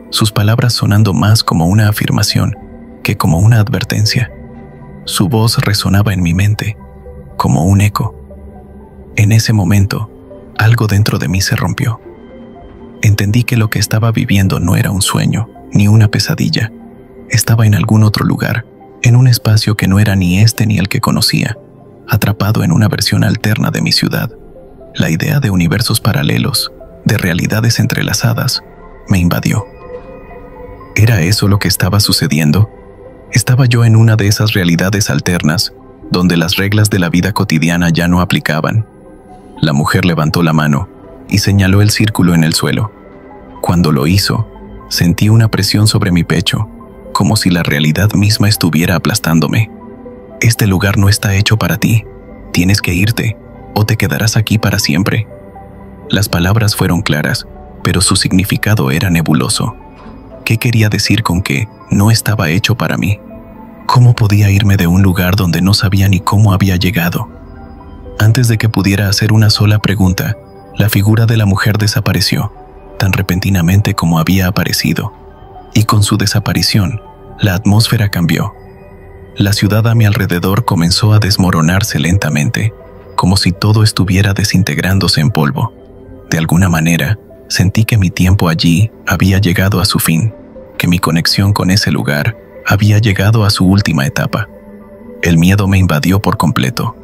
sus palabras sonando más como una afirmación que como una advertencia. Su voz resonaba en mi mente, como un eco. En ese momento, algo dentro de mí se rompió. Entendí que lo que estaba viviendo no era un sueño, ni una pesadilla. Estaba en algún otro lugar, en un espacio que no era ni este ni el que conocía, atrapado en una versión alterna de mi ciudad. La idea de universos paralelos, de realidades entrelazadas, me invadió. ¿Era eso lo que estaba sucediendo? ¿Estaba yo en una de esas realidades alternas, donde las reglas de la vida cotidiana ya no aplicaban? La mujer levantó la mano y señaló el círculo en el suelo. Cuando lo hizo, sentí una presión sobre mi pecho, como si la realidad misma estuviera aplastándome. «Este lugar no está hecho para ti. Tienes que irte, o te quedarás aquí para siempre». Las palabras fueron claras, pero su significado era nebuloso. ¿Qué quería decir con que no estaba hecho para mí? ¿Cómo podía irme de un lugar donde no sabía ni cómo había llegado? Antes de que pudiera hacer una sola pregunta, la figura de la mujer desapareció, tan repentinamente como había aparecido, y con su desaparición, La atmósfera cambió. La ciudad a mi alrededor comenzó a desmoronarse lentamente, como si todo estuviera desintegrándose en polvo. De alguna manera, sentí que mi tiempo allí había llegado a su fin, que mi conexión con ese lugar había llegado a su última etapa. El miedo me invadió por completo.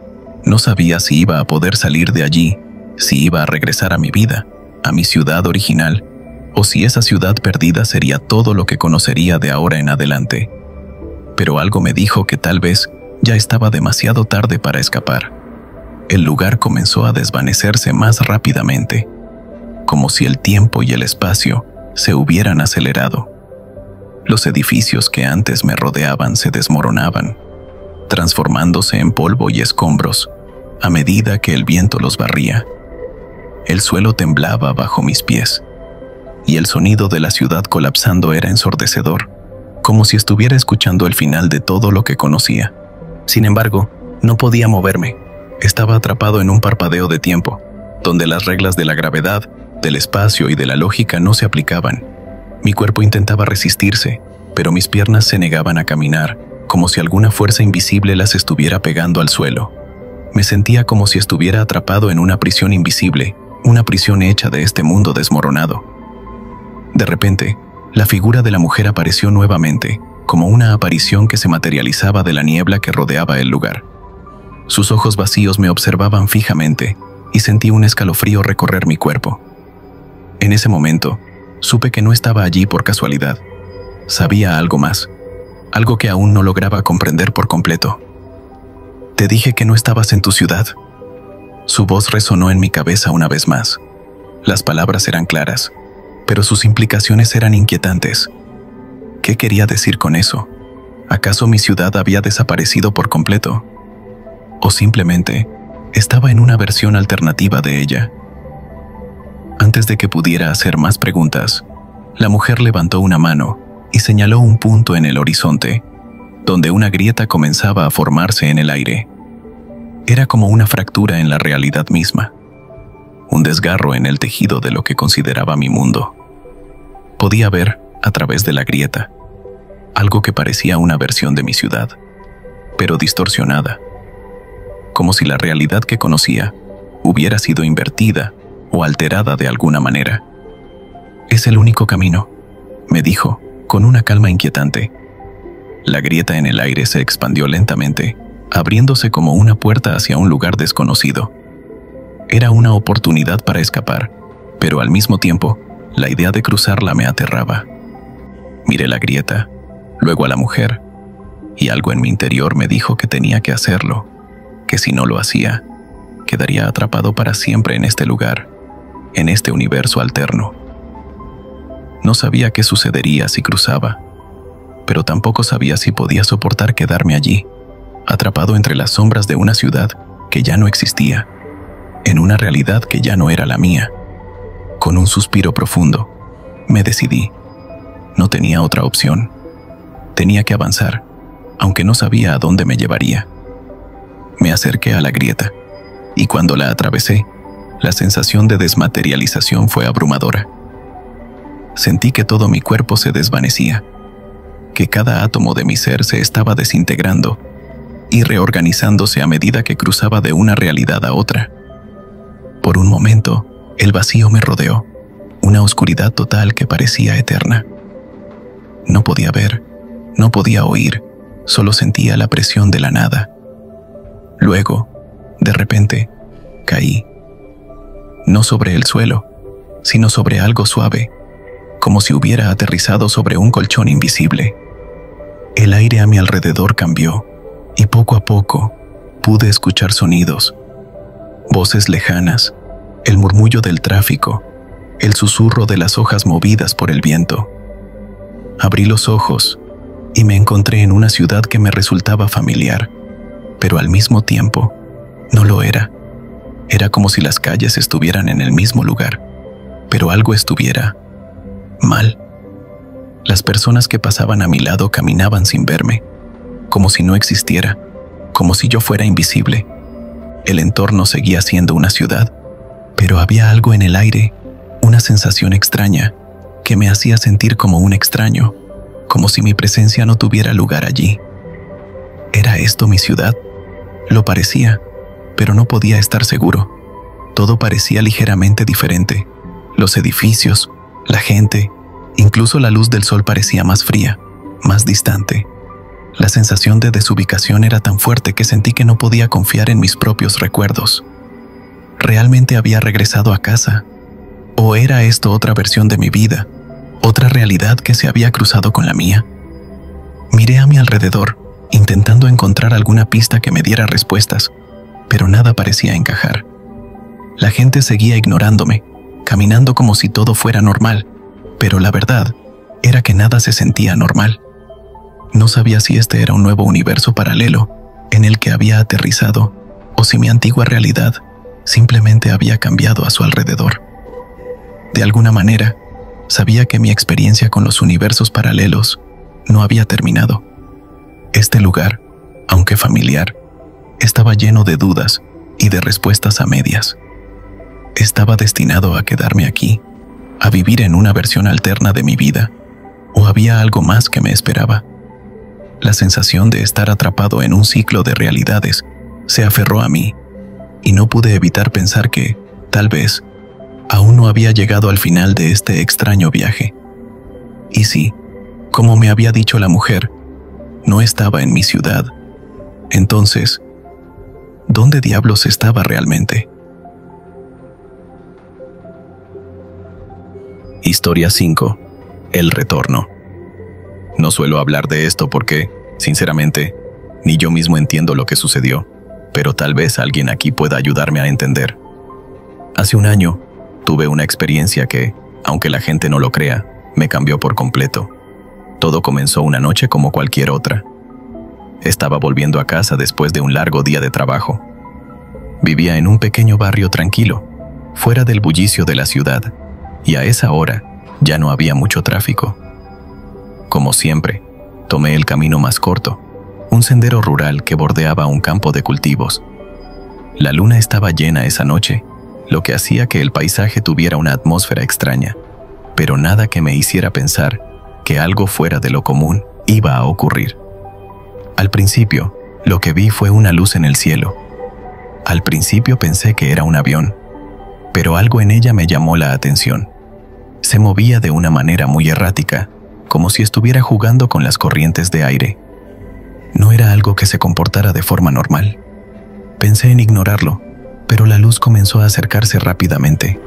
No sabía si iba a poder salir de allí, si iba a regresar a mi vida, a mi ciudad original, o si esa ciudad perdida sería todo lo que conocería de ahora en adelante. Pero algo me dijo que tal vez ya estaba demasiado tarde para escapar. El lugar comenzó a desvanecerse más rápidamente, como si el tiempo y el espacio se hubieran acelerado. Los edificios que antes me rodeaban se desmoronaban, transformándose en polvo y escombros a medida que el viento los barría. El suelo temblaba bajo mis pies, y el sonido de la ciudad colapsando era ensordecedor, como si estuviera escuchando el final de todo lo que conocía. Sin embargo, no podía moverme. Estaba atrapado en un parpadeo de tiempo, donde las reglas de la gravedad, del espacio y de la lógica no se aplicaban. Mi cuerpo intentaba resistirse, pero mis piernas se negaban a caminar, como si alguna fuerza invisible las estuviera pegando al suelo. Me sentía como si estuviera atrapado en una prisión invisible, una prisión hecha de este mundo desmoronado. De repente, la figura de la mujer apareció nuevamente, como una aparición que se materializaba de la niebla que rodeaba el lugar. Sus ojos vacíos me observaban fijamente y sentí un escalofrío recorrer mi cuerpo. En ese momento, supe que no estaba allí por casualidad. Sabía algo más, algo que aún no lograba comprender por completo. «Te dije que no estabas en tu ciudad». Su voz resonó en mi cabeza una vez más. Las palabras eran claras, pero sus implicaciones eran inquietantes. ¿Qué quería decir con eso? ¿Acaso mi ciudad había desaparecido por completo? ¿O simplemente estaba en una versión alternativa de ella? Antes de que pudiera hacer más preguntas, la mujer levantó una mano y señaló un punto en el horizonte, donde una grieta comenzaba a formarse en el aire. Era como una fractura en la realidad misma, un desgarro en el tejido de lo que consideraba mi mundo. Podía ver, a través de la grieta, algo que parecía una versión de mi ciudad, pero distorsionada, como si la realidad que conocía hubiera sido invertida o alterada de alguna manera. «Es el único camino», me dijo, con una calma inquietante. La grieta en el aire se expandió lentamente, abriéndose como una puerta hacia un lugar desconocido. Era una oportunidad para escapar, pero al mismo tiempo, la idea de cruzarla me aterraba. Miré la grieta, luego a la mujer, y algo en mi interior me dijo que tenía que hacerlo, que si no lo hacía, quedaría atrapado para siempre en este lugar, en este universo alterno. No sabía qué sucedería si cruzaba, pero tampoco sabía si podía soportar quedarme allí, atrapado entre las sombras de una ciudad que ya no existía, en una realidad que ya no era la mía. Con un suspiro profundo, me decidí. No tenía otra opción. Tenía que avanzar, aunque no sabía a dónde me llevaría. Me acerqué a la grieta, y cuando la atravesé, la sensación de desmaterialización fue abrumadora. Sentí que todo mi cuerpo se desvanecía, que cada átomo de mi ser se estaba desintegrando y reorganizándose a medida que cruzaba de una realidad a otra. Por un momento, el vacío me rodeó, una oscuridad total que parecía eterna. No podía ver, no podía oír, solo sentía la presión de la nada. Luego, de repente, caí. No sobre el suelo, sino sobre algo suave, como si hubiera aterrizado sobre un colchón invisible. El aire a mi alrededor cambió, y poco a poco pude escuchar sonidos, voces lejanas, el murmullo del tráfico, el susurro de las hojas movidas por el viento. Abrí los ojos y me encontré en una ciudad que me resultaba familiar, pero al mismo tiempo no lo era. Era como si las calles estuvieran en el mismo lugar, pero algo estuviera mal. Las personas que pasaban a mi lado caminaban sin verme, como si no existiera, como si yo fuera invisible. El entorno seguía siendo una ciudad, pero había algo en el aire, una sensación extraña, que me hacía sentir como un extraño, como si mi presencia no tuviera lugar allí. ¿Era esto mi ciudad? Lo parecía, pero no podía estar seguro. Todo parecía ligeramente diferente. Los edificios, la gente, incluso la luz del sol parecía más fría, más distante. La sensación de desubicación era tan fuerte que sentí que no podía confiar en mis propios recuerdos. ¿Realmente había regresado a casa? ¿O era esto otra versión de mi vida? ¿Otra realidad que se había cruzado con la mía? Miré a mi alrededor, intentando encontrar alguna pista que me diera respuestas, pero nada parecía encajar. La gente seguía ignorándome, caminando como si todo fuera normal, pero la verdad era que nada se sentía normal. No sabía si este era un nuevo universo paralelo en el que había aterrizado o si mi antigua realidad simplemente había cambiado a su alrededor. De alguna manera, sabía que mi experiencia con los universos paralelos no había terminado. Este lugar, aunque familiar, estaba lleno de dudas y de respuestas a medias. ¿Estaba destinado a quedarme aquí, a vivir en una versión alterna de mi vida, o había algo más que me esperaba? La sensación de estar atrapado en un ciclo de realidades se aferró a mí, y no pude evitar pensar que, tal vez, aún no había llegado al final de este extraño viaje. Y sí, como me había dicho la mujer, no estaba en mi ciudad. Entonces, ¿dónde diablos estaba realmente? Historia 5. El retorno. No suelo hablar de esto porque, sinceramente, ni yo mismo entiendo lo que sucedió, pero tal vez alguien aquí pueda ayudarme a entender. Hace un año, tuve una experiencia que, aunque la gente no lo crea, me cambió por completo. Todo comenzó una noche como cualquier otra. Estaba volviendo a casa después de un largo día de trabajo. Vivía en un pequeño barrio tranquilo, fuera del bullicio de la ciudad, y a esa hora ya no había mucho tráfico. Como siempre, tomé el camino más corto, un sendero rural que bordeaba un campo de cultivos. La luna estaba llena esa noche, lo que hacía que el paisaje tuviera una atmósfera extraña, pero nada que me hiciera pensar que algo fuera de lo común iba a ocurrir. Al principio, lo que vi fue una luz en el cielo. Al principio pensé que era un avión, pero algo en ella me llamó la atención. Se movía de una manera muy errática, como si estuviera jugando con las corrientes de aire. No era algo que se comportara de forma normal. Pensé en ignorarlo, pero la luz comenzó a acercarse rápidamente.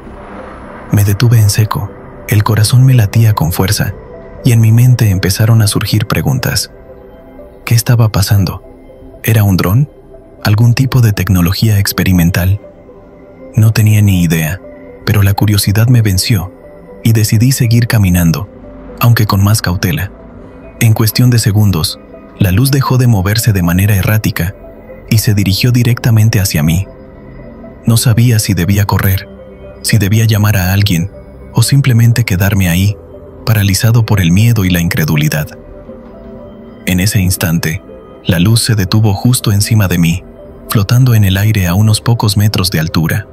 Me detuve en seco, el corazón me latía con fuerza, y en mi mente empezaron a surgir preguntas. ¿Qué estaba pasando? ¿Era un dron? ¿Algún tipo de tecnología experimental? No tenía ni idea, pero la curiosidad me venció, y decidí seguir caminando, aunque con más cautela. En cuestión de segundos, la luz dejó de moverse de manera errática y se dirigió directamente hacia mí. No sabía si debía correr, si debía llamar a alguien o simplemente quedarme ahí, paralizado por el miedo y la incredulidad. En ese instante, la luz se detuvo justo encima de mí, flotando en el aire a unos pocos metros de altura.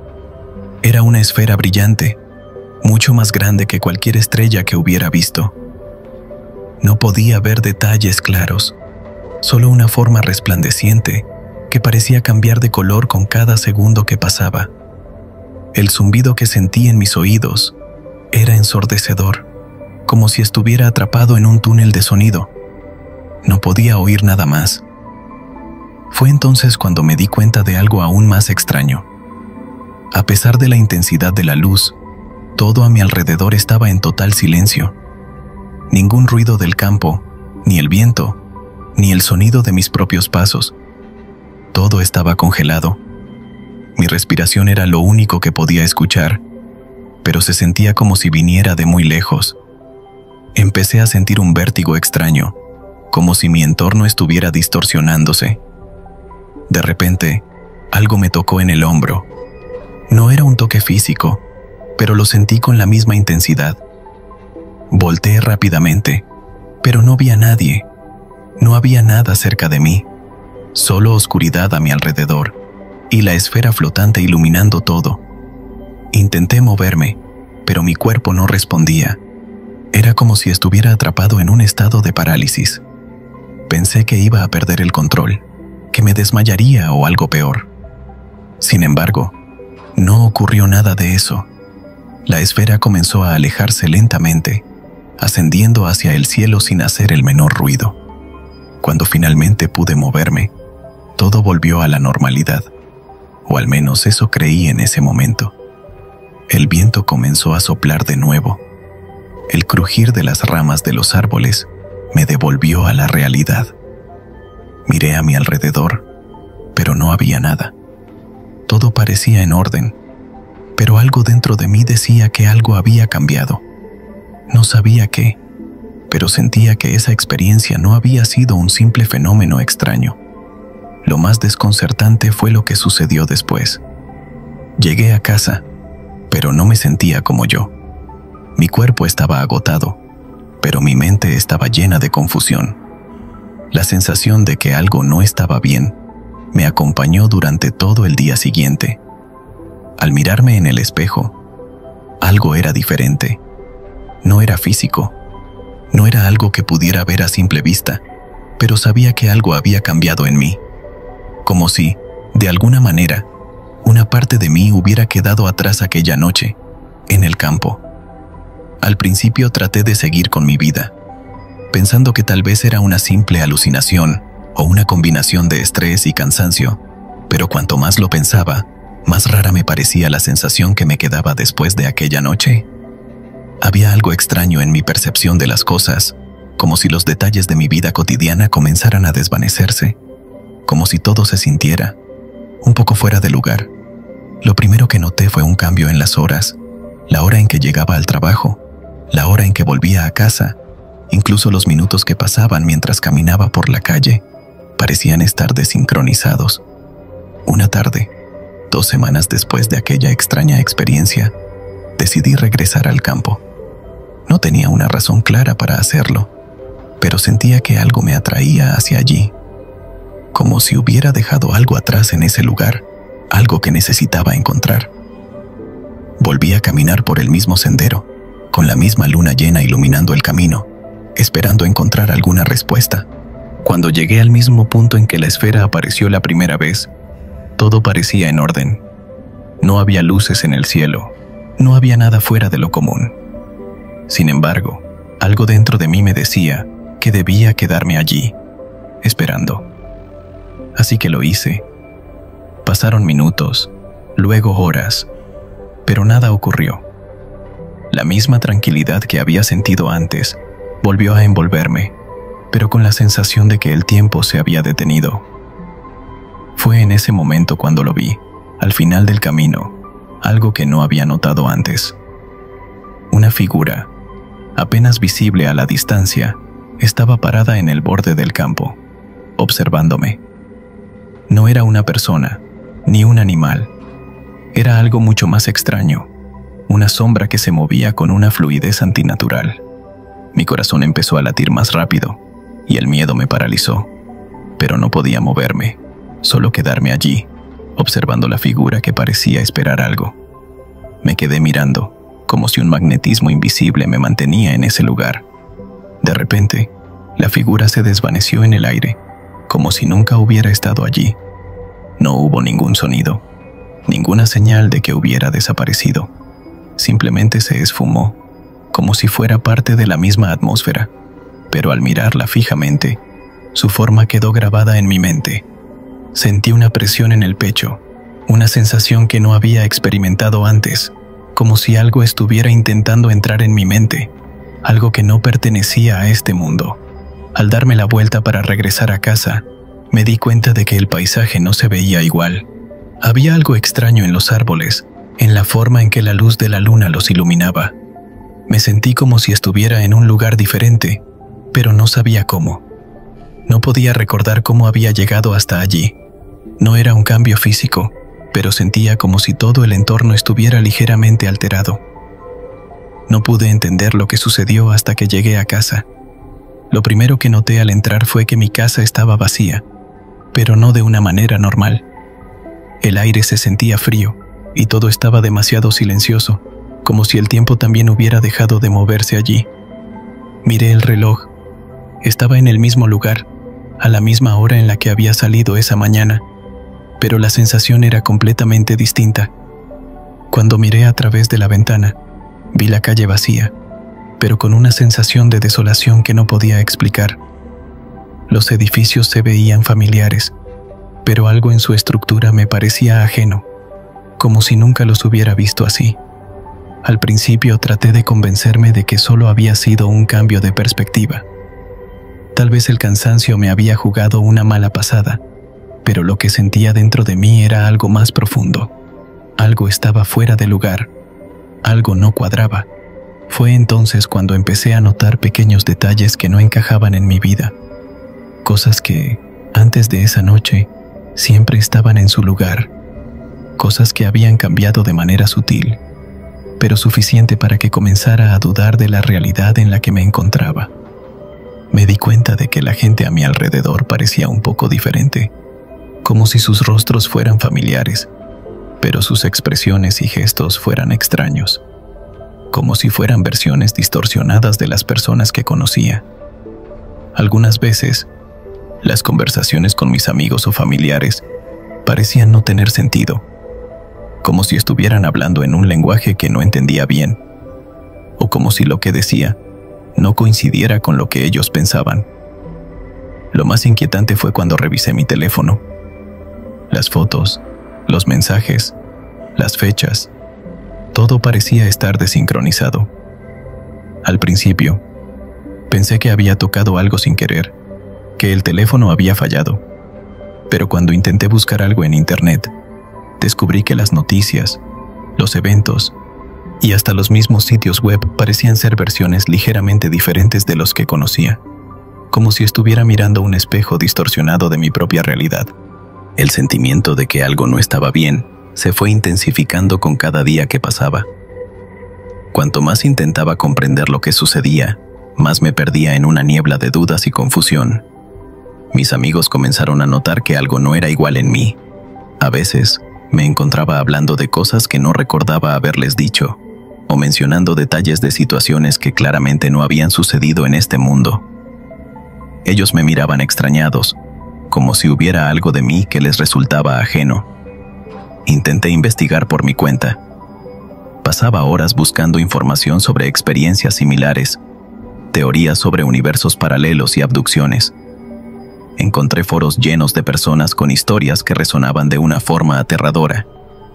Era una esfera brillante, mucho más grande que cualquier estrella que hubiera visto. No podía ver detalles claros, solo una forma resplandeciente que parecía cambiar de color con cada segundo que pasaba. El zumbido que sentí en mis oídos era ensordecedor, como si estuviera atrapado en un túnel de sonido. No podía oír nada más. Fue entonces cuando me di cuenta de algo aún más extraño. A pesar de la intensidad de la luz, todo a mi alrededor estaba en total silencio. Ningún ruido del campo, ni el viento, ni el sonido de mis propios pasos. Todo estaba congelado. Mi respiración era lo único que podía escuchar, pero se sentía como si viniera de muy lejos. Empecé a sentir un vértigo extraño, como si mi entorno estuviera distorsionándose. De repente, algo me tocó en el hombro. No era un toque físico, pero lo sentí con la misma intensidad. Volteé rápidamente, pero no vi a nadie. No había nada cerca de mí, solo oscuridad a mi alrededor y la esfera flotante iluminando todo. Intenté moverme, pero mi cuerpo no respondía. Era como si estuviera atrapado en un estado de parálisis. Pensé que iba a perder el control, que me desmayaría o algo peor. Sin embargo, no ocurrió nada de eso. La esfera comenzó a alejarse lentamente, ascendiendo hacia el cielo sin hacer el menor ruido. Cuando finalmente pude moverme, todo volvió a la normalidad, o al menos eso creí en ese momento. El viento comenzó a soplar de nuevo. El crujir de las ramas de los árboles me devolvió a la realidad. Miré a mi alrededor, pero no había nada. Todo parecía en orden, pero algo dentro de mí decía que algo había cambiado. No sabía qué, pero sentía que esa experiencia no había sido un simple fenómeno extraño. Lo más desconcertante fue lo que sucedió después. Llegué a casa, pero no me sentía como yo. Mi cuerpo estaba agotado, pero mi mente estaba llena de confusión. La sensación de que algo no estaba bien me acompañó durante todo el día siguiente. Al mirarme en el espejo, algo era diferente. No era físico, no era algo que pudiera ver a simple vista, pero sabía que algo había cambiado en mí. Como si, de alguna manera, una parte de mí hubiera quedado atrás aquella noche, en el campo. Al principio traté de seguir con mi vida, pensando que tal vez era una simple alucinación o una combinación de estrés y cansancio, pero cuanto más lo pensaba, más rara me parecía la sensación que me quedaba después de aquella noche. Había algo extraño en mi percepción de las cosas, como si los detalles de mi vida cotidiana comenzaran a desvanecerse, como si todo se sintiera un poco fuera de lugar. Lo primero que noté fue un cambio en las horas, la hora en que llegaba al trabajo, la hora en que volvía a casa, incluso los minutos que pasaban mientras caminaba por la calle, parecían estar desincronizados. Una tarde, 2 semanas después de aquella extraña experiencia, decidí regresar al campo. No tenía una razón clara para hacerlo, pero sentía que algo me atraía hacia allí, como si hubiera dejado algo atrás en ese lugar, algo que necesitaba encontrar. Volví a caminar por el mismo sendero, con la misma luna llena iluminando el camino, esperando encontrar alguna respuesta. Cuando llegué al mismo punto en que la esfera apareció la primera vez, todo parecía en orden. No había luces en el cielo, no había nada fuera de lo común. Sin embargo, algo dentro de mí me decía que debía quedarme allí, esperando. Así que lo hice. Pasaron minutos, luego horas, pero nada ocurrió. La misma tranquilidad que había sentido antes volvió a envolverme, pero con la sensación de que el tiempo se había detenido. Fue en ese momento cuando lo vi, al final del camino, algo que no había notado antes. Una figura, apenas visible a la distancia, estaba parada en el borde del campo, observándome. No era una persona, ni un animal. Era algo mucho más extraño, una sombra que se movía con una fluidez antinatural. Mi corazón empezó a latir más rápido, y el miedo me paralizó, pero no podía moverme, solo quedarme allí, observando la figura que parecía esperar algo. Me quedé mirando, como si un magnetismo invisible me mantenía en ese lugar. De repente, la figura se desvaneció en el aire, como si nunca hubiera estado allí. No hubo ningún sonido, ninguna señal de que hubiera desaparecido. Simplemente se esfumó, como si fuera parte de la misma atmósfera, pero al mirarla fijamente, su forma quedó grabada en mi mente. Sentí una presión en el pecho, una sensación que no había experimentado antes, como si algo estuviera intentando entrar en mi mente, algo que no pertenecía a este mundo. Al darme la vuelta para regresar a casa, me di cuenta de que el paisaje no se veía igual. Había algo extraño en los árboles, en la forma en que la luz de la luna los iluminaba. Me sentí como si estuviera en un lugar diferente, pero no sabía cómo. No podía recordar cómo había llegado hasta allí. No era un cambio físico, pero sentía como si todo el entorno estuviera ligeramente alterado. No pude entender lo que sucedió hasta que llegué a casa. Lo primero que noté al entrar fue que mi casa estaba vacía, pero no de una manera normal. El aire se sentía frío y todo estaba demasiado silencioso, como si el tiempo también hubiera dejado de moverse allí. Miré el reloj. Estaba en el mismo lugar, a la misma hora en la que había salido esa mañana, pero la sensación era completamente distinta. Cuando miré a través de la ventana, vi la calle vacía, pero con una sensación de desolación que no podía explicar. Los edificios se veían familiares, pero algo en su estructura me parecía ajeno, como si nunca los hubiera visto así. Al principio traté de convencerme de que solo había sido un cambio de perspectiva. Tal vez el cansancio me había jugado una mala pasada, pero lo que sentía dentro de mí era algo más profundo. Algo estaba fuera de lugar, algo no cuadraba. Fue entonces cuando empecé a notar pequeños detalles que no encajaban en mi vida, cosas que, antes de esa noche, siempre estaban en su lugar, cosas que habían cambiado de manera sutil, pero suficiente para que comenzara a dudar de la realidad en la que me encontraba. Me di cuenta de que la gente a mi alrededor parecía un poco diferente, como si sus rostros fueran familiares, pero sus expresiones y gestos fueran extraños, como si fueran versiones distorsionadas de las personas que conocía. Algunas veces, las conversaciones con mis amigos o familiares parecían no tener sentido, como si estuvieran hablando en un lenguaje que no entendía bien, o como si lo que decía no coincidiera con lo que ellos pensaban. Lo más inquietante fue cuando revisé mi teléfono. Las fotos, los mensajes, las fechas, todo parecía estar desincronizado. Al principio, pensé que había tocado algo sin querer, que el teléfono había fallado. Pero cuando intenté buscar algo en internet, descubrí que las noticias, los eventos y hasta los mismos sitios web parecían ser versiones ligeramente diferentes de los que conocía, como si estuviera mirando un espejo distorsionado de mi propia realidad. El sentimiento de que algo no estaba bien se fue intensificando con cada día que pasaba. Cuanto más intentaba comprender lo que sucedía, más me perdía en una niebla de dudas y confusión. Mis amigos comenzaron a notar que algo no era igual en mí. A veces, me encontraba hablando de cosas que no recordaba haberles dicho, o mencionando detalles de situaciones que claramente no habían sucedido en este mundo. Ellos me miraban extrañados, como si hubiera algo de mí que les resultaba ajeno. Intenté investigar por mi cuenta. Pasaba horas buscando información sobre experiencias similares, teorías sobre universos paralelos y abducciones. Encontré foros llenos de personas con historias que resonaban de una forma aterradora,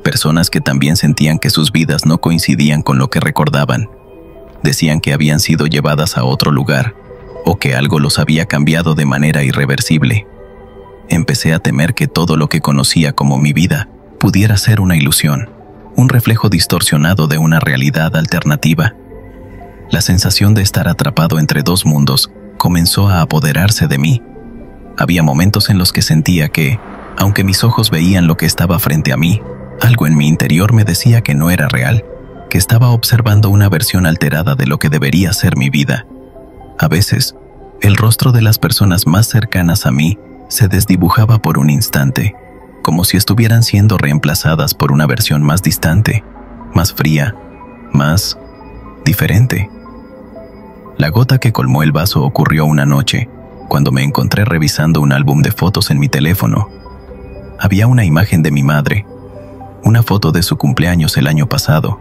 personas que también sentían que sus vidas no coincidían con lo que recordaban. Decían que habían sido llevadas a otro lugar, o que algo los había cambiado de manera irreversible. Empecé a temer que todo lo que conocía como mi vida pudiera ser una ilusión, un reflejo distorsionado de una realidad alternativa. La sensación de estar atrapado entre dos mundos comenzó a apoderarse de mí. Había momentos en los que sentía que, aunque mis ojos veían lo que estaba frente a mí, algo en mi interior me decía que no era real, que estaba observando una versión alterada de lo que debería ser mi vida. A veces, el rostro de las personas más cercanas a mí se desdibujaba por un instante, como si estuvieran siendo reemplazadas por una versión más distante, más fría, más diferente. La gota que colmó el vaso ocurrió una noche, cuando me encontré revisando un álbum de fotos en mi teléfono. Había una imagen de mi madre, una foto de su cumpleaños el año pasado.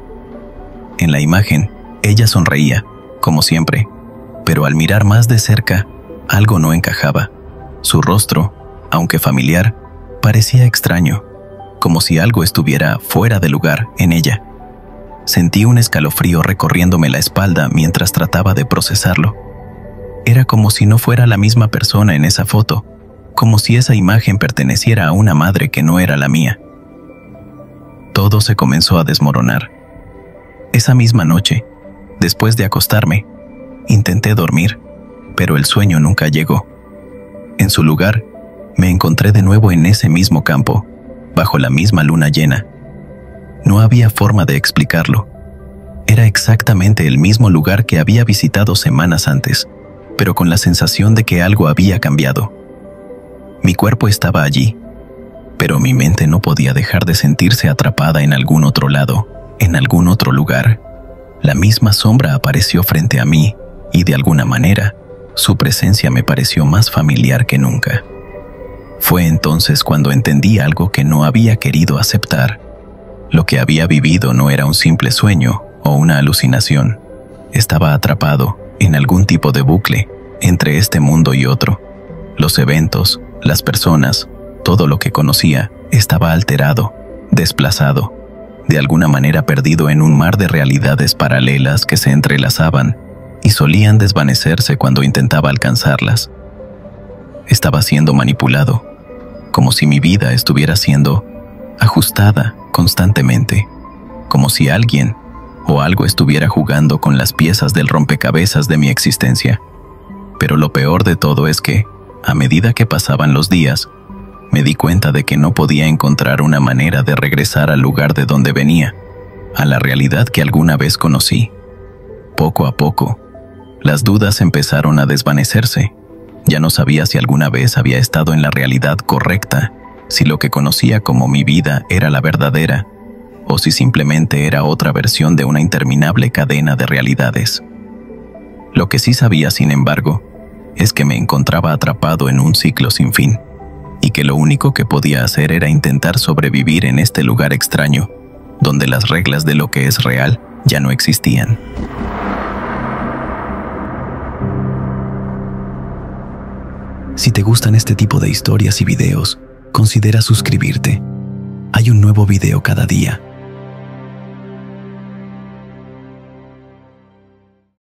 En la imagen, ella sonreía, como siempre, pero al mirar más de cerca, algo no encajaba. Su rostro, aunque familiar, parecía extraño, como si algo estuviera fuera de lugar en ella. Sentí un escalofrío recorriéndome la espalda mientras trataba de procesarlo. Era como si no fuera la misma persona en esa foto, como si esa imagen perteneciera a una madre que no era la mía. Todo se comenzó a desmoronar. Esa misma noche, después de acostarme, intenté dormir, pero el sueño nunca llegó. En su lugar, me encontré de nuevo en ese mismo campo, bajo la misma luna llena. No había forma de explicarlo. Era exactamente el mismo lugar que había visitado semanas antes, pero con la sensación de que algo había cambiado. Mi cuerpo estaba allí, pero mi mente no podía dejar de sentirse atrapada en algún otro lado, en algún otro lugar. La misma sombra apareció frente a mí, y de alguna manera, su presencia me pareció más familiar que nunca. Fue entonces cuando entendí algo que no había querido aceptar. Lo que había vivido no era un simple sueño o una alucinación. Estaba atrapado en algún tipo de bucle entre este mundo y otro. Los eventos, las personas, todo lo que conocía estaba alterado, desplazado, de alguna manera perdido en un mar de realidades paralelas que se entrelazaban y solían desvanecerse cuando intentaba alcanzarlas. Estaba siendo manipulado, como si mi vida estuviera siendo ajustada constantemente, como si alguien o algo estuviera jugando con las piezas del rompecabezas de mi existencia. Pero lo peor de todo es que, a medida que pasaban los días, me di cuenta de que no podía encontrar una manera de regresar al lugar de donde venía, a la realidad que alguna vez conocí. Poco a poco, las dudas empezaron a desvanecerse. Ya no sabía si alguna vez había estado en la realidad correcta, si lo que conocía como mi vida era la verdadera, o si simplemente era otra versión de una interminable cadena de realidades. Lo que sí sabía, sin embargo, es que me encontraba atrapado en un ciclo sin fin, y que lo único que podía hacer era intentar sobrevivir en este lugar extraño, donde las reglas de lo que es real ya no existían. Si te gustan este tipo de historias y videos, considera suscribirte. Hay un nuevo video cada día.